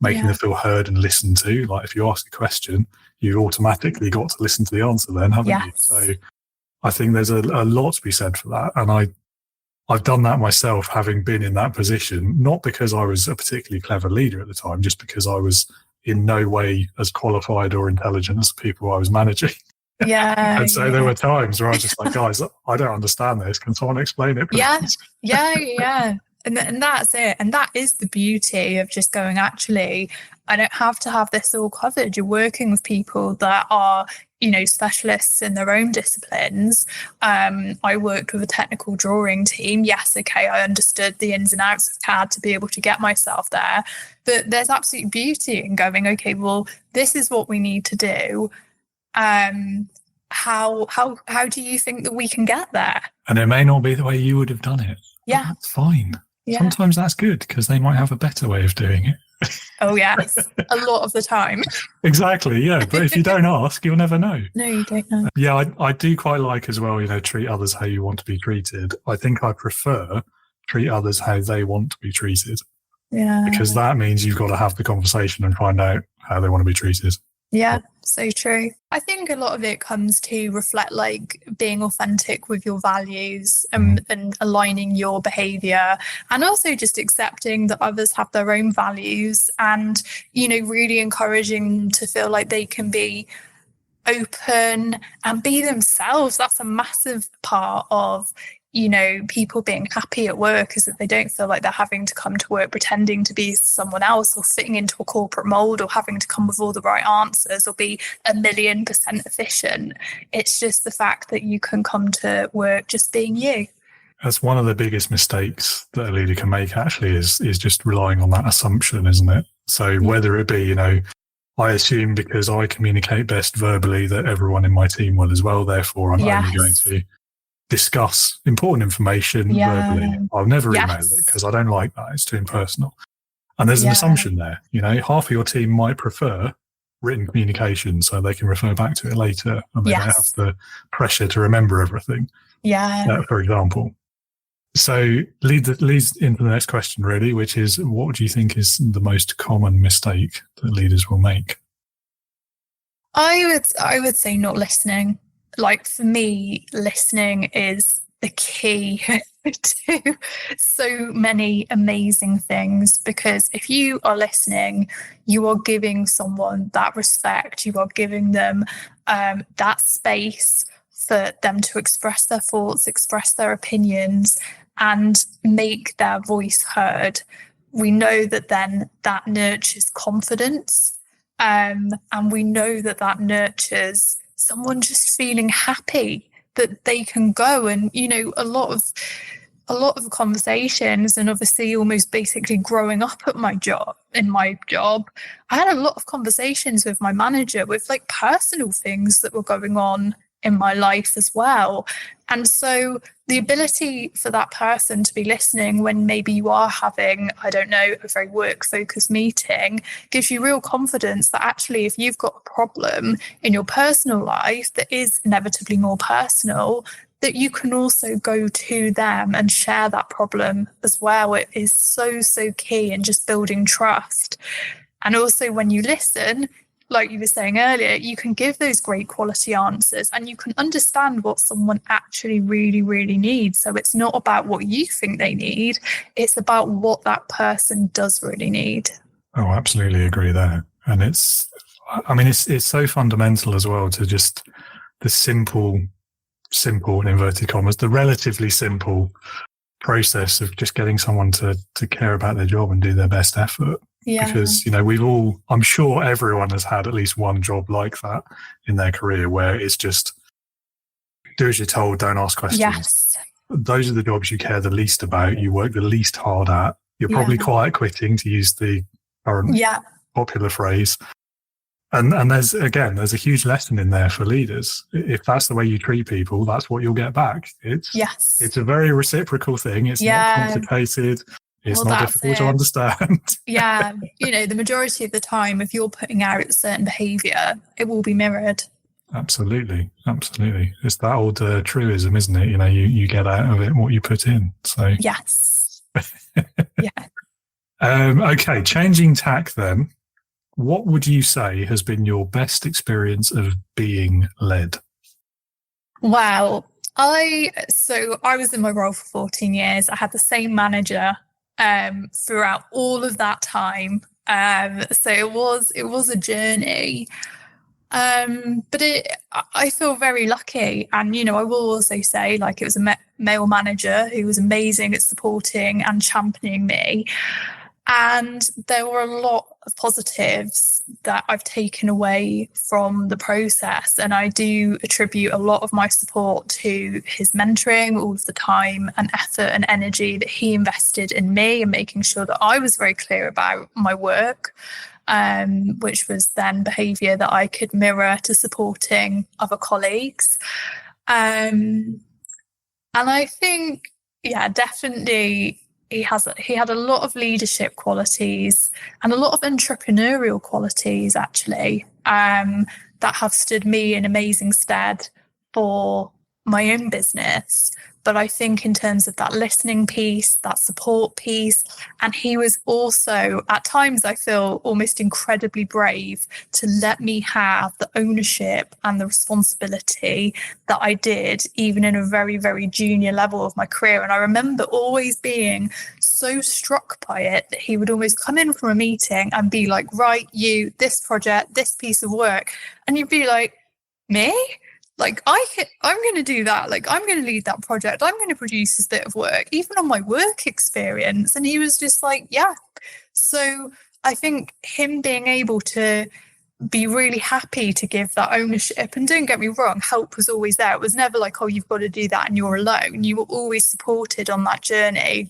making them feel heard and listened to. Like if you ask a question, you've automatically got to listen to the answer then, haven't you? So I think there's a lot to be said for that. And I've done that myself, having been in that position, not because I was a particularly clever leader at the time, just because I was in no way as qualified or intelligent as the people I was managing. And so there were times where I was just like, guys, I don't understand this. Can someone explain it, please? Yeah. And that's it. And that is the beauty of just going, actually, I don't have to have this all covered. You're working with people that are, you know, specialists in their own disciplines. I worked with a technical drawing team. Yes, okay, I understood the ins and outs of CAD to be able to get myself there. But there's absolute beauty in going, okay, well, this is what we need to do. How do you think that we can get there? And it may not be the way you would have done it. Yeah. That's fine. Yeah. Sometimes that's good because they might have a better way of doing it. Oh, yes. A lot of the time. Exactly, yeah. But if you don't ask, you'll never know. No, you don't know. Yeah, I do quite like as well, you know, treat others how you want to be treated. I think I prefer treat others how they want to be treated. Yeah. Because that means you've got to have the conversation and find out how they want to be treated. Yeah, so true. I think a lot of it comes to reflect like being authentic with your values and aligning your behavior, and also just accepting that others have their own values, and, you know, really encouraging them to feel like they can be open and be themselves. That's a massive part of, you know, people being happy at work, is that they don't feel like they're having to come to work pretending to be someone else, or fitting into a corporate mold, or having to come with all the right answers, or be 1,000,000% efficient. It's just the fact that you can come to work just being you. That's one of the biggest mistakes that a leader can make, actually, is just relying on that assumption, isn't it? So whether it be, you know, I assume because I communicate best verbally that everyone in my team will as well, therefore I'm only going to discuss important information verbally. I'll never email it because I don't like that. It's too impersonal. And there's an assumption there. You know, half of your team might prefer written communication so they can refer back to it later, and they don't have the pressure to remember everything. For example. So leads into the next question, really, which is, what do you think is the most common mistake that leaders will make? I would say not listening. Like, for me, listening is the key to so many amazing things, because if you are listening, you are giving someone that respect, you are giving them that space for them to express their thoughts, express their opinions, and make their voice heard. We know that then that nurtures confidence, and we know that that nurtures someone just feeling happy that they can go. And, you know, a lot of conversations, and obviously almost basically growing up at my job, I had a lot of conversations with my manager with like personal things that were going on in my life as well. And so the ability for that person to be listening when maybe you are having, I don't know, a very work-focused meeting, gives you real confidence that actually if you've got a problem in your personal life that is inevitably more personal, that you can also go to them and share that problem as well. It is so, so key in just building trust. And also when you listen, like you were saying earlier, you can give those great quality answers, and you can understand what someone actually really, really needs. So it's not about what you think they need, it's about what that person does really need. Oh, absolutely agree there. And it's so fundamental as well to just the simple, in inverted commas, the relatively simple process of just getting someone to care about their job and do their best effort. Because, you know, I'm sure everyone has had at least one job like that in their career, where it's just do as you're told, don't ask questions. Those are the jobs you care the least about, you work the least hard at. You're probably quiet quitting, to use the current popular phrase. And there's a huge lesson in there for leaders. If that's the way you treat people, that's what you'll get back. It's a very reciprocal thing. It's not complicated. It's not difficult to understand. You know, the majority of the time, if you're putting out a certain behaviour, it will be mirrored. Absolutely. It's that old truism, isn't it? You know, you get out of it what you put in. So okay, changing tack then. What would you say has been your best experience of being led? Wow. I was in my role for 14 years. I had the same manager throughout all of that time. So it was a journey. But I feel very lucky. And, you know, I will also say, like, it was a male manager who was amazing at supporting and championing me. And there were a lot of positives that I've taken away from the process. And I do attribute a lot of my support to his mentoring, all of the time and effort and energy that he invested in me, and making sure that I was very clear about my work, which was then behaviour that I could mirror to supporting other colleagues. And I think, definitely, he had a lot of leadership qualities and a lot of entrepreneurial qualities, actually, that have stood me in amazing stead for my own business. But I think in terms of that listening piece, that support piece, and he was also, at times, I feel almost incredibly brave to let me have the ownership and the responsibility that I did, even in a very, very junior level of my career. And I remember always being so struck by it that he would always come in from a meeting and be like, right, you, this project, this piece of work. And you'd be like, me? Like, I'm going to do that. Like, I'm going to lead that project. I'm going to produce this bit of work, even on my work experience. And he was just like, yeah. So I think him being able to be really happy to give that ownership, and don't get me wrong, help was always there. It was never like, oh, you've got to do that and you're alone. You were always supported on that journey,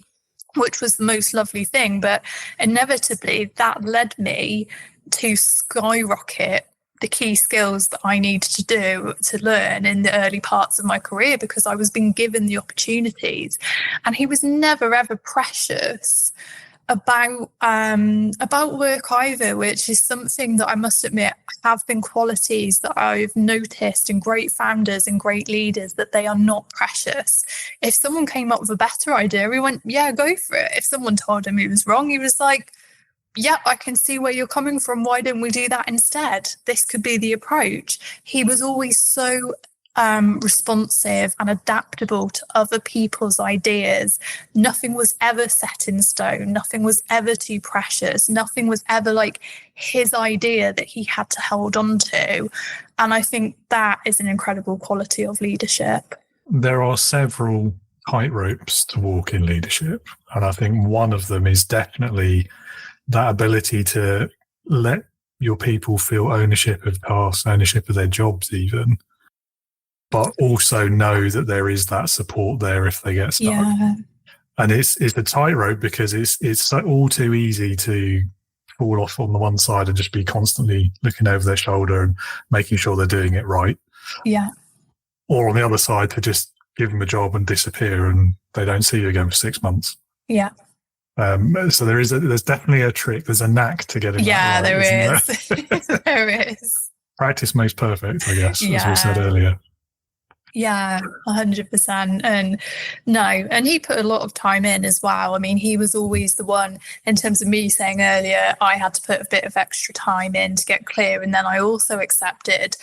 which was the most lovely thing. But inevitably, that led me to skyrocket the key skills that I needed to do to learn in the early parts of my career, because I was being given the opportunities. And he was never ever precious about work either, which is something that I must admit have been qualities that I've noticed in great founders and great leaders, that they are not precious. If someone came up with a better idea, he went, yeah, go for it. If someone told him he was wrong, he was like, yeah, I can see where you're coming from. Why don't we do that instead? This could be the approach. He was always so responsive and adaptable to other people's ideas. Nothing was ever set in stone. Nothing was ever too precious. Nothing was ever like his idea that he had to hold on to. And I think that is an incredible quality of leadership. There are several tightropes to walk in leadership. And I think one of them is definitely that ability to let your people feel ownership of tasks, ownership of their jobs even, but also know that there is that support there if they get stuck. Yeah. And it's a tightrope, because it's so all too easy to fall off on the one side and just be constantly looking over their shoulder and making sure they're doing it right. Yeah. Or on the other side, to just give them a job and disappear and they don't see you again for 6 months. Yeah. So there's definitely a trick. There's a knack to getting that right, there is. There is. Practice makes perfect, I guess, Yeah. as we said earlier. Yeah, 100%. And he put a lot of time in as well. I mean, he was always the one, in terms of me saying earlier, I had to put a bit of extra time in to get clear. And then I also accepted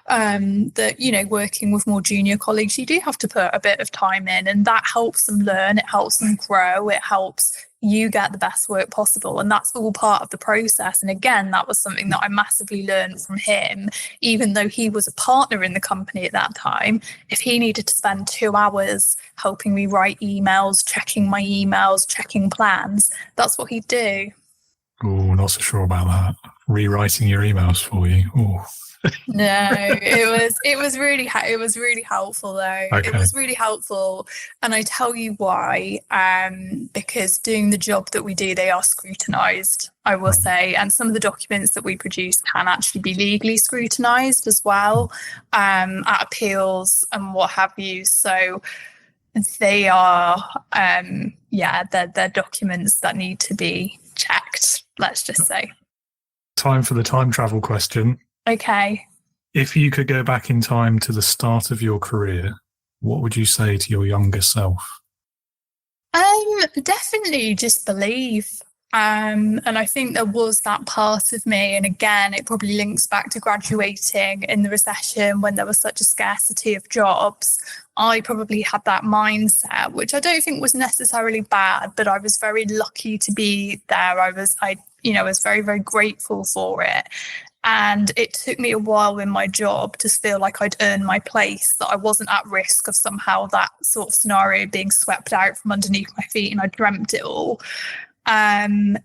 that, you know, working with more junior colleagues, you do have to put a bit of time in, and that helps them learn, it helps them grow, it helps you get the best work possible. And that's all part of the process. And again, that was something that I massively learned from him. Even though he was a partner in the company at that time, if he needed to spend 2 hours helping me write emails, checking plans, that's what he'd do. Oh, not so sure about that. Rewriting your emails for you. Oh. No, it was really helpful though. Okay. It was really helpful, and I tell you why. Because doing the job that we do, they are scrutinised, I will say, and some of the documents that we produce can actually be legally scrutinised as well, at appeals and what have you. So they are, they're documents that need to be checked. Let's just say. Time for the time travel question. Okay. If you could go back in time to the start of your career, what would you say to your younger self? Definitely just believe. And I think there was that part of me. And again, it probably links back to graduating in the recession when there was such a scarcity of jobs. I probably had that mindset, which I don't think was necessarily bad, but I was very lucky to be there. I was very, very grateful for it. And it took me a while in my job to feel like I'd earned my place, that I wasn't at risk of somehow that sort of scenario being swept out from underneath my feet, and I dreamt it all. And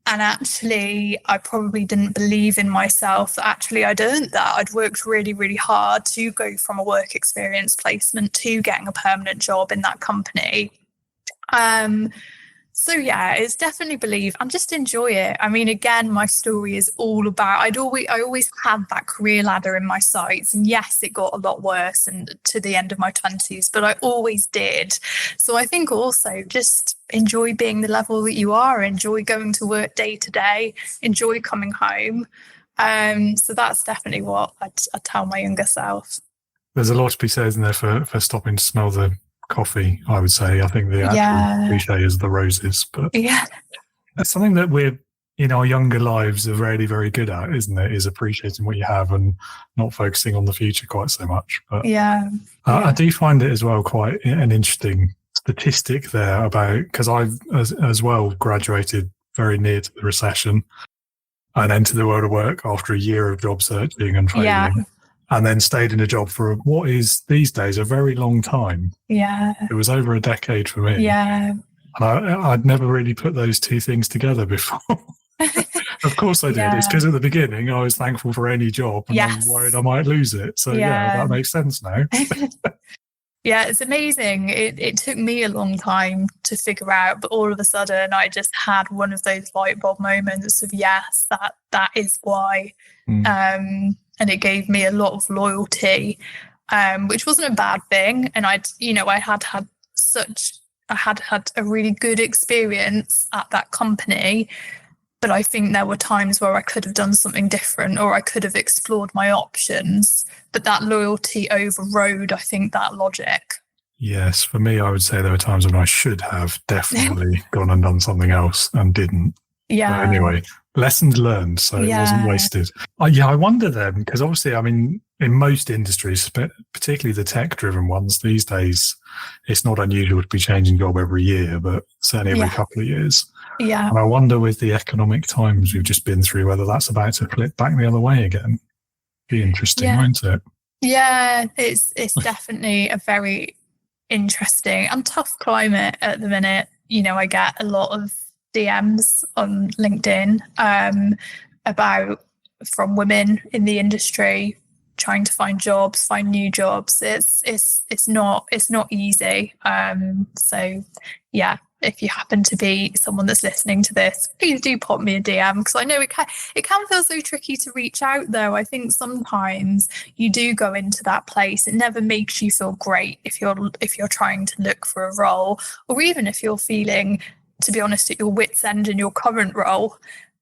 actually, I probably didn't believe in myself that actually I'd earned that. I'd worked really, really hard to go from a work experience placement to getting a permanent job in that company. So yeah, it's definitely believe and just enjoy it. I mean, again, my story is all about, I always had that career ladder in my sights. And yes, it got a lot worse and to the end of my 20s, but I always did. So I think also just enjoy being the level that you are, enjoy going to work day to day, enjoy coming home. So that's definitely what I'd tell my younger self. There's a lot to be said in there for stopping to smell the coffee, I would say. I think the actual cliche is the roses, but that's something that we're in our younger lives are really very good at, isn't it? Is appreciating what you have and not focusing on the future quite so much. But I do find it as well quite an interesting statistic there about, because I've as well graduated very near to the recession and entered the world of work after a year of job searching and training, and then stayed in a job for what is these days a very long time. It was over a decade for me. And I'd never really put those two things together before. Of course I did. It's because at the beginning I was thankful for any job and I was worried I might lose it. So that makes sense now. It's amazing. It took me a long time to figure out, but all of a sudden I just had one of those light bulb moments of yes, that is why. And it gave me a lot of loyalty, which wasn't a bad thing. And I had a really good experience at that company. But I think there were times where I could have done something different, or I could have explored my options. But that loyalty overrode, I think, that logic. Yes, for me, I would say there were times when I should have definitely gone and done something else and didn't. But anyway, lessons learned, so it wasn't wasted. I wonder then, because obviously, I mean, in most industries, particularly the tech-driven ones these days, it's not unusual to be changing job every year, but certainly every couple of years. And I wonder with the economic times we've just been through, whether that's about to flip back the other way again. Be interesting, won't it? Yeah, it's definitely a very interesting and tough climate at the minute. You know, I get a lot of DMs on LinkedIn from women in the industry trying to find new jobs. It's not easy. So yeah, if you happen to be someone that's listening to this, please do pop me a DM, because I know it can feel so tricky to reach out, though. I think sometimes you do go into that place. It never makes you feel great if you're trying to look for a role, or even if you're feeling, to be honest, at your wit's end in your current role,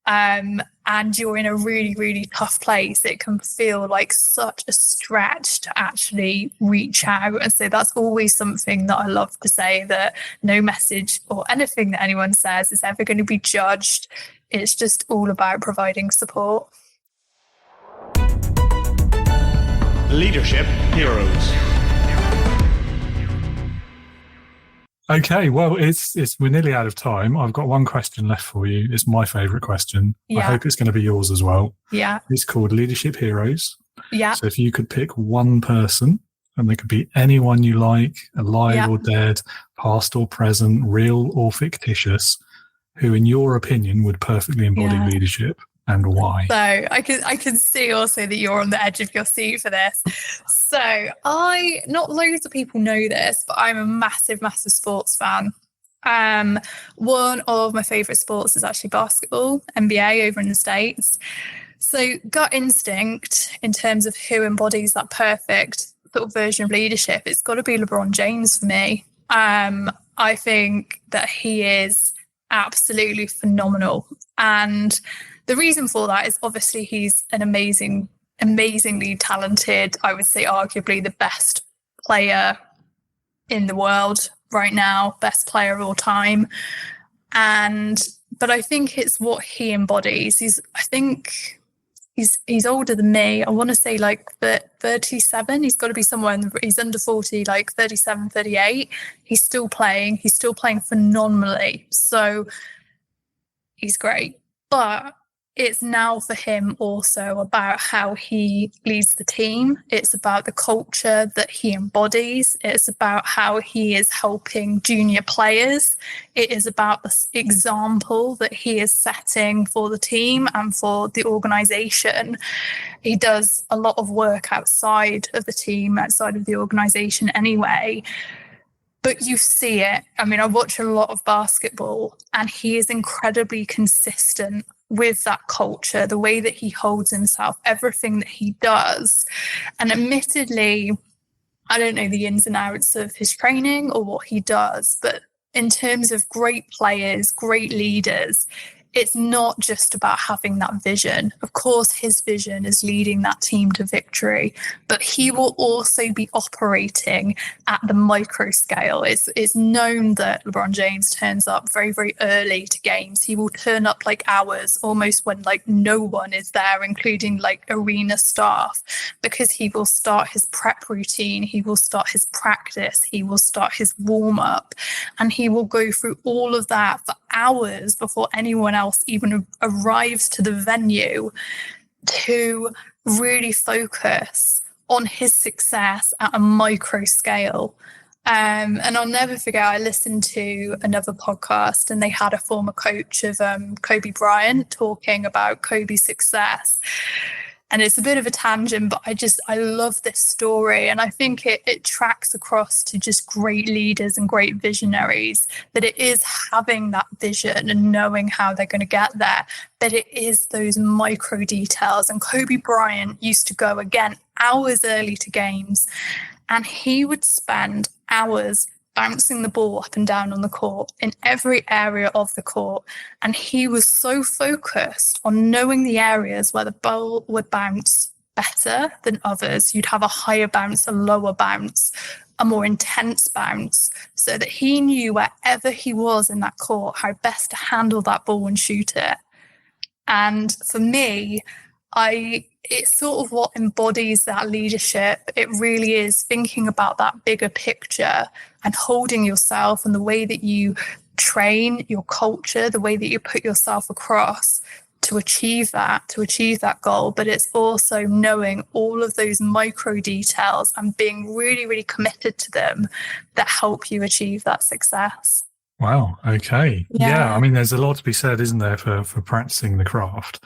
and you're in a really, really tough place. It can feel like such a stretch to actually reach out. And so that's always something that I love to say, that no message or anything that anyone says is ever going to be judged. It's just all about providing support. Leadership Heroes. Okay, well, we're nearly out of time. I've got one question left for you. It's my favourite question. I hope it's going to be yours as well. It's called Leadership Heroes. So if you could pick one person, and they could be anyone you like, alive or dead, past or present, real or fictitious, who in your opinion would perfectly embody leadership, and why? So I can see also that you're on the edge of your seat for this. So not loads of people know this, but I'm a massive, massive sports fan. One of my favourite sports is actually basketball, NBA over in the States. So gut instinct in terms of who embodies that perfect sort of version of leadership, it's got to be LeBron James for me. I think that he is absolutely phenomenal. And the reason for that is obviously he's an amazingly talented, I would say arguably the best player in the world right now, best player of all time. But I think it's what he embodies. He's older than me. I want to say like 37. He's got to be somewhere he's under 40, like 37, 38. He's still playing phenomenally. So he's great. But it's now for him also about how he leads the team. It's about the culture that he embodies. It's about how he is helping junior players. It is about the example that he is setting for the team and for the organisation. He does a lot of work outside of the team, outside of the organisation anyway. But you see it. I mean, I watch a lot of basketball, and he is incredibly consistent with that culture, the way that he holds himself, everything that he does. And admittedly, I don't know the ins and outs of his training or what he does, but in terms of great players, great leaders, it's not just about having that vision. Of course, his vision is leading that team to victory, but he will also be operating at the micro scale. It's known that LeBron James turns up very, very early to games. He will turn up like hours, almost when like no one is there, including like arena staff, because he will start his prep routine, he will start his practice, he will start his warm up, and he will go through all of that for hours before anyone else even arrives to the venue to really focus on his success at a micro scale. And I'll never forget, I listened to another podcast and they had a former coach of Kobe Bryant talking about Kobe's success. And it's a bit of a tangent, but I love this story. And I think it tracks across to just great leaders and great visionaries, that it is having that vision and knowing how they're going to get there. But it is those micro details. And Kobe Bryant used to go, again, hours early to games. And he would spend hours bouncing the ball up and down on the court in every area of the court. And he was so focused on knowing the areas where the ball would bounce better than others. You'd have a higher bounce, a lower bounce, a more intense bounce, so that he knew wherever he was in that court, how best to handle that ball and shoot it. And for me, it's sort of what embodies that leadership. It really is thinking about that bigger picture and holding yourself and the way that you train your culture, the way that you put yourself across to achieve that goal. But it's also knowing all of those micro details and being really, really committed to them that help you achieve that success. Wow. Okay. Yeah. I mean, there's a lot to be said, isn't there, for practicing the craft.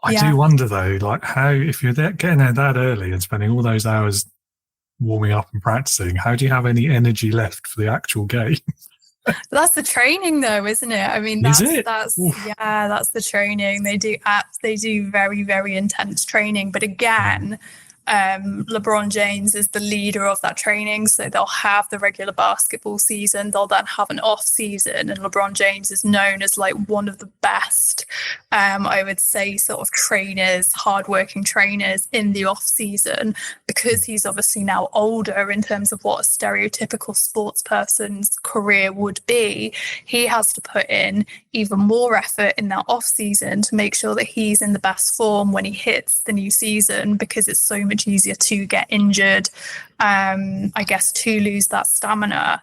I do wonder though, like how, if you're getting there that early and spending all those hours warming up and practicing, how do you have any energy left for the actual game? That's the training though, isn't it? I mean, that's the training. They do very, very intense training. But again, LeBron James is the leader of that training. So they'll have the regular basketball season, they'll then have an off season, and LeBron James is known as like one of the best, I would say, sort of trainers, hardworking trainers in the off season, because he's obviously now older in terms of what a stereotypical sports person's career would be. He has to put in even more effort in that off season to make sure that he's in the best form when he hits the new season, because it's so much easier to get injured, I guess, to lose that stamina.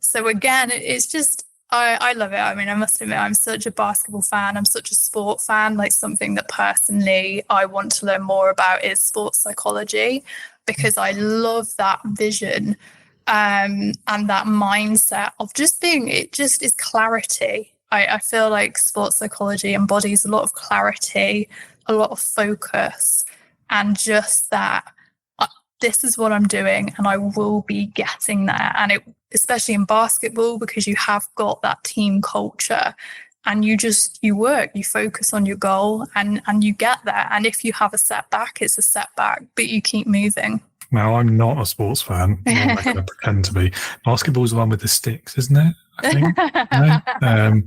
So again, it's just, I love it. I mean, I must admit, I'm such a basketball fan. I'm such a sport fan. Like, something that personally I want to learn more about is sports psychology, because I love that vision and that mindset of just being, it just is clarity. I feel like sports psychology embodies a lot of clarity, a lot of focus, and just that this is what I'm doing and I will be getting there. And it, especially in basketball, because you have got that team culture and you work, you focus on your goal and you get there. And if you have a setback, it's a setback, but you keep moving. Now, I'm not a sports fan. I'm not going to pretend to be. Basketball's the one with the sticks, isn't it? I think. No?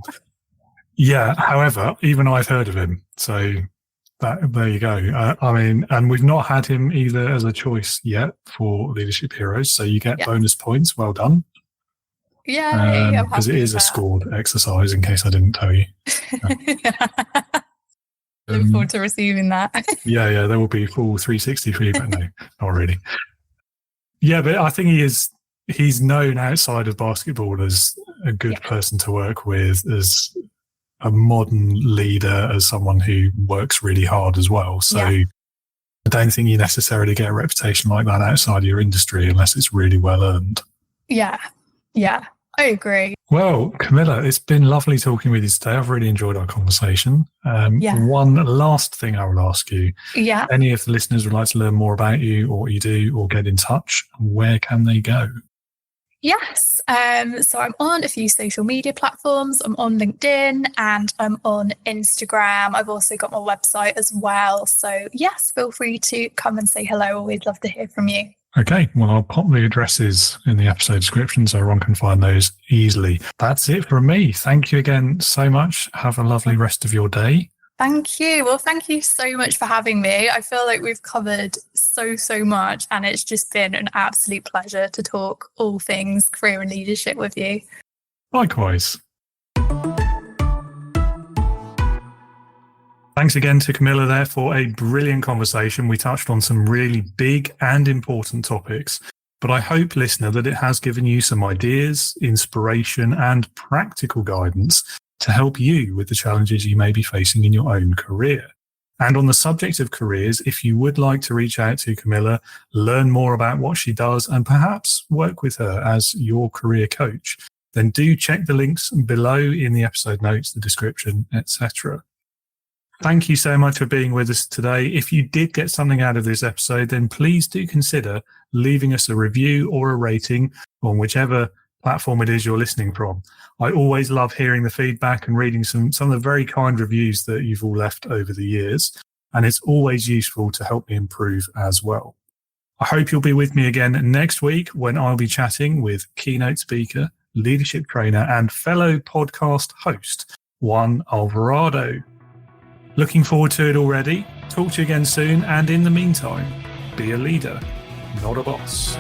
Yeah. However, even I've heard of him. So there you go. I mean, and we've not had him either as a choice yet for Leadership Heroes. So you get bonus points. Well done. Yeah. Because it is a scored exercise, in case I didn't tell you. Look forward to receiving that. Yeah, there will be full 360 for you, but no, not really. Yeah, but I think he's known outside of basketball as a good person to work with, as a modern leader, as someone who works really hard as well. So I don't think you necessarily get a reputation like that outside of your industry unless it's really well earned. Yeah, I agree. Well, Camilla, it's been lovely talking with you today. I've really enjoyed our conversation. One last thing I will ask you. Yeah. Any of the listeners would like to learn more about you or what you do or get in touch, where can they go? Yes. So I'm on a few social media platforms. I'm on LinkedIn and I'm on Instagram. I've also got my website as well. So yes, feel free to come and say hello. Always love to hear from you. Okay, well, I'll pop the addresses in the episode description so everyone can find those easily. That's it from me. Thank you again so much. Have a lovely rest of your day. Thank you. Well, thank you so much for having me. I feel like we've covered so much, and it's just been an absolute pleasure to talk all things career and leadership with you. Likewise. Thanks again to Camilla there for a brilliant conversation. We touched on some really big and important topics, but I hope, listener, that it has given you some ideas, inspiration, and practical guidance to help you with the challenges you may be facing in your own career. And on the subject of careers, if you would like to reach out to Camilla, learn more about what she does, and perhaps work with her as your career coach, then do check the links below in the episode notes, the description, etc. Thank you so much for being with us today. If you did get something out of this episode, then please do consider leaving us a review or a rating on whichever platform it is you're listening from. I always love hearing the feedback and reading some of the very kind reviews that you've all left over the years, and it's always useful to help me improve as well. I hope you'll be with me again next week when I'll be chatting with keynote speaker, leadership trainer, and fellow podcast host, Juan Alvarado. Looking forward to it already. Talk to you again soon, and in the meantime, be a leader, not a boss.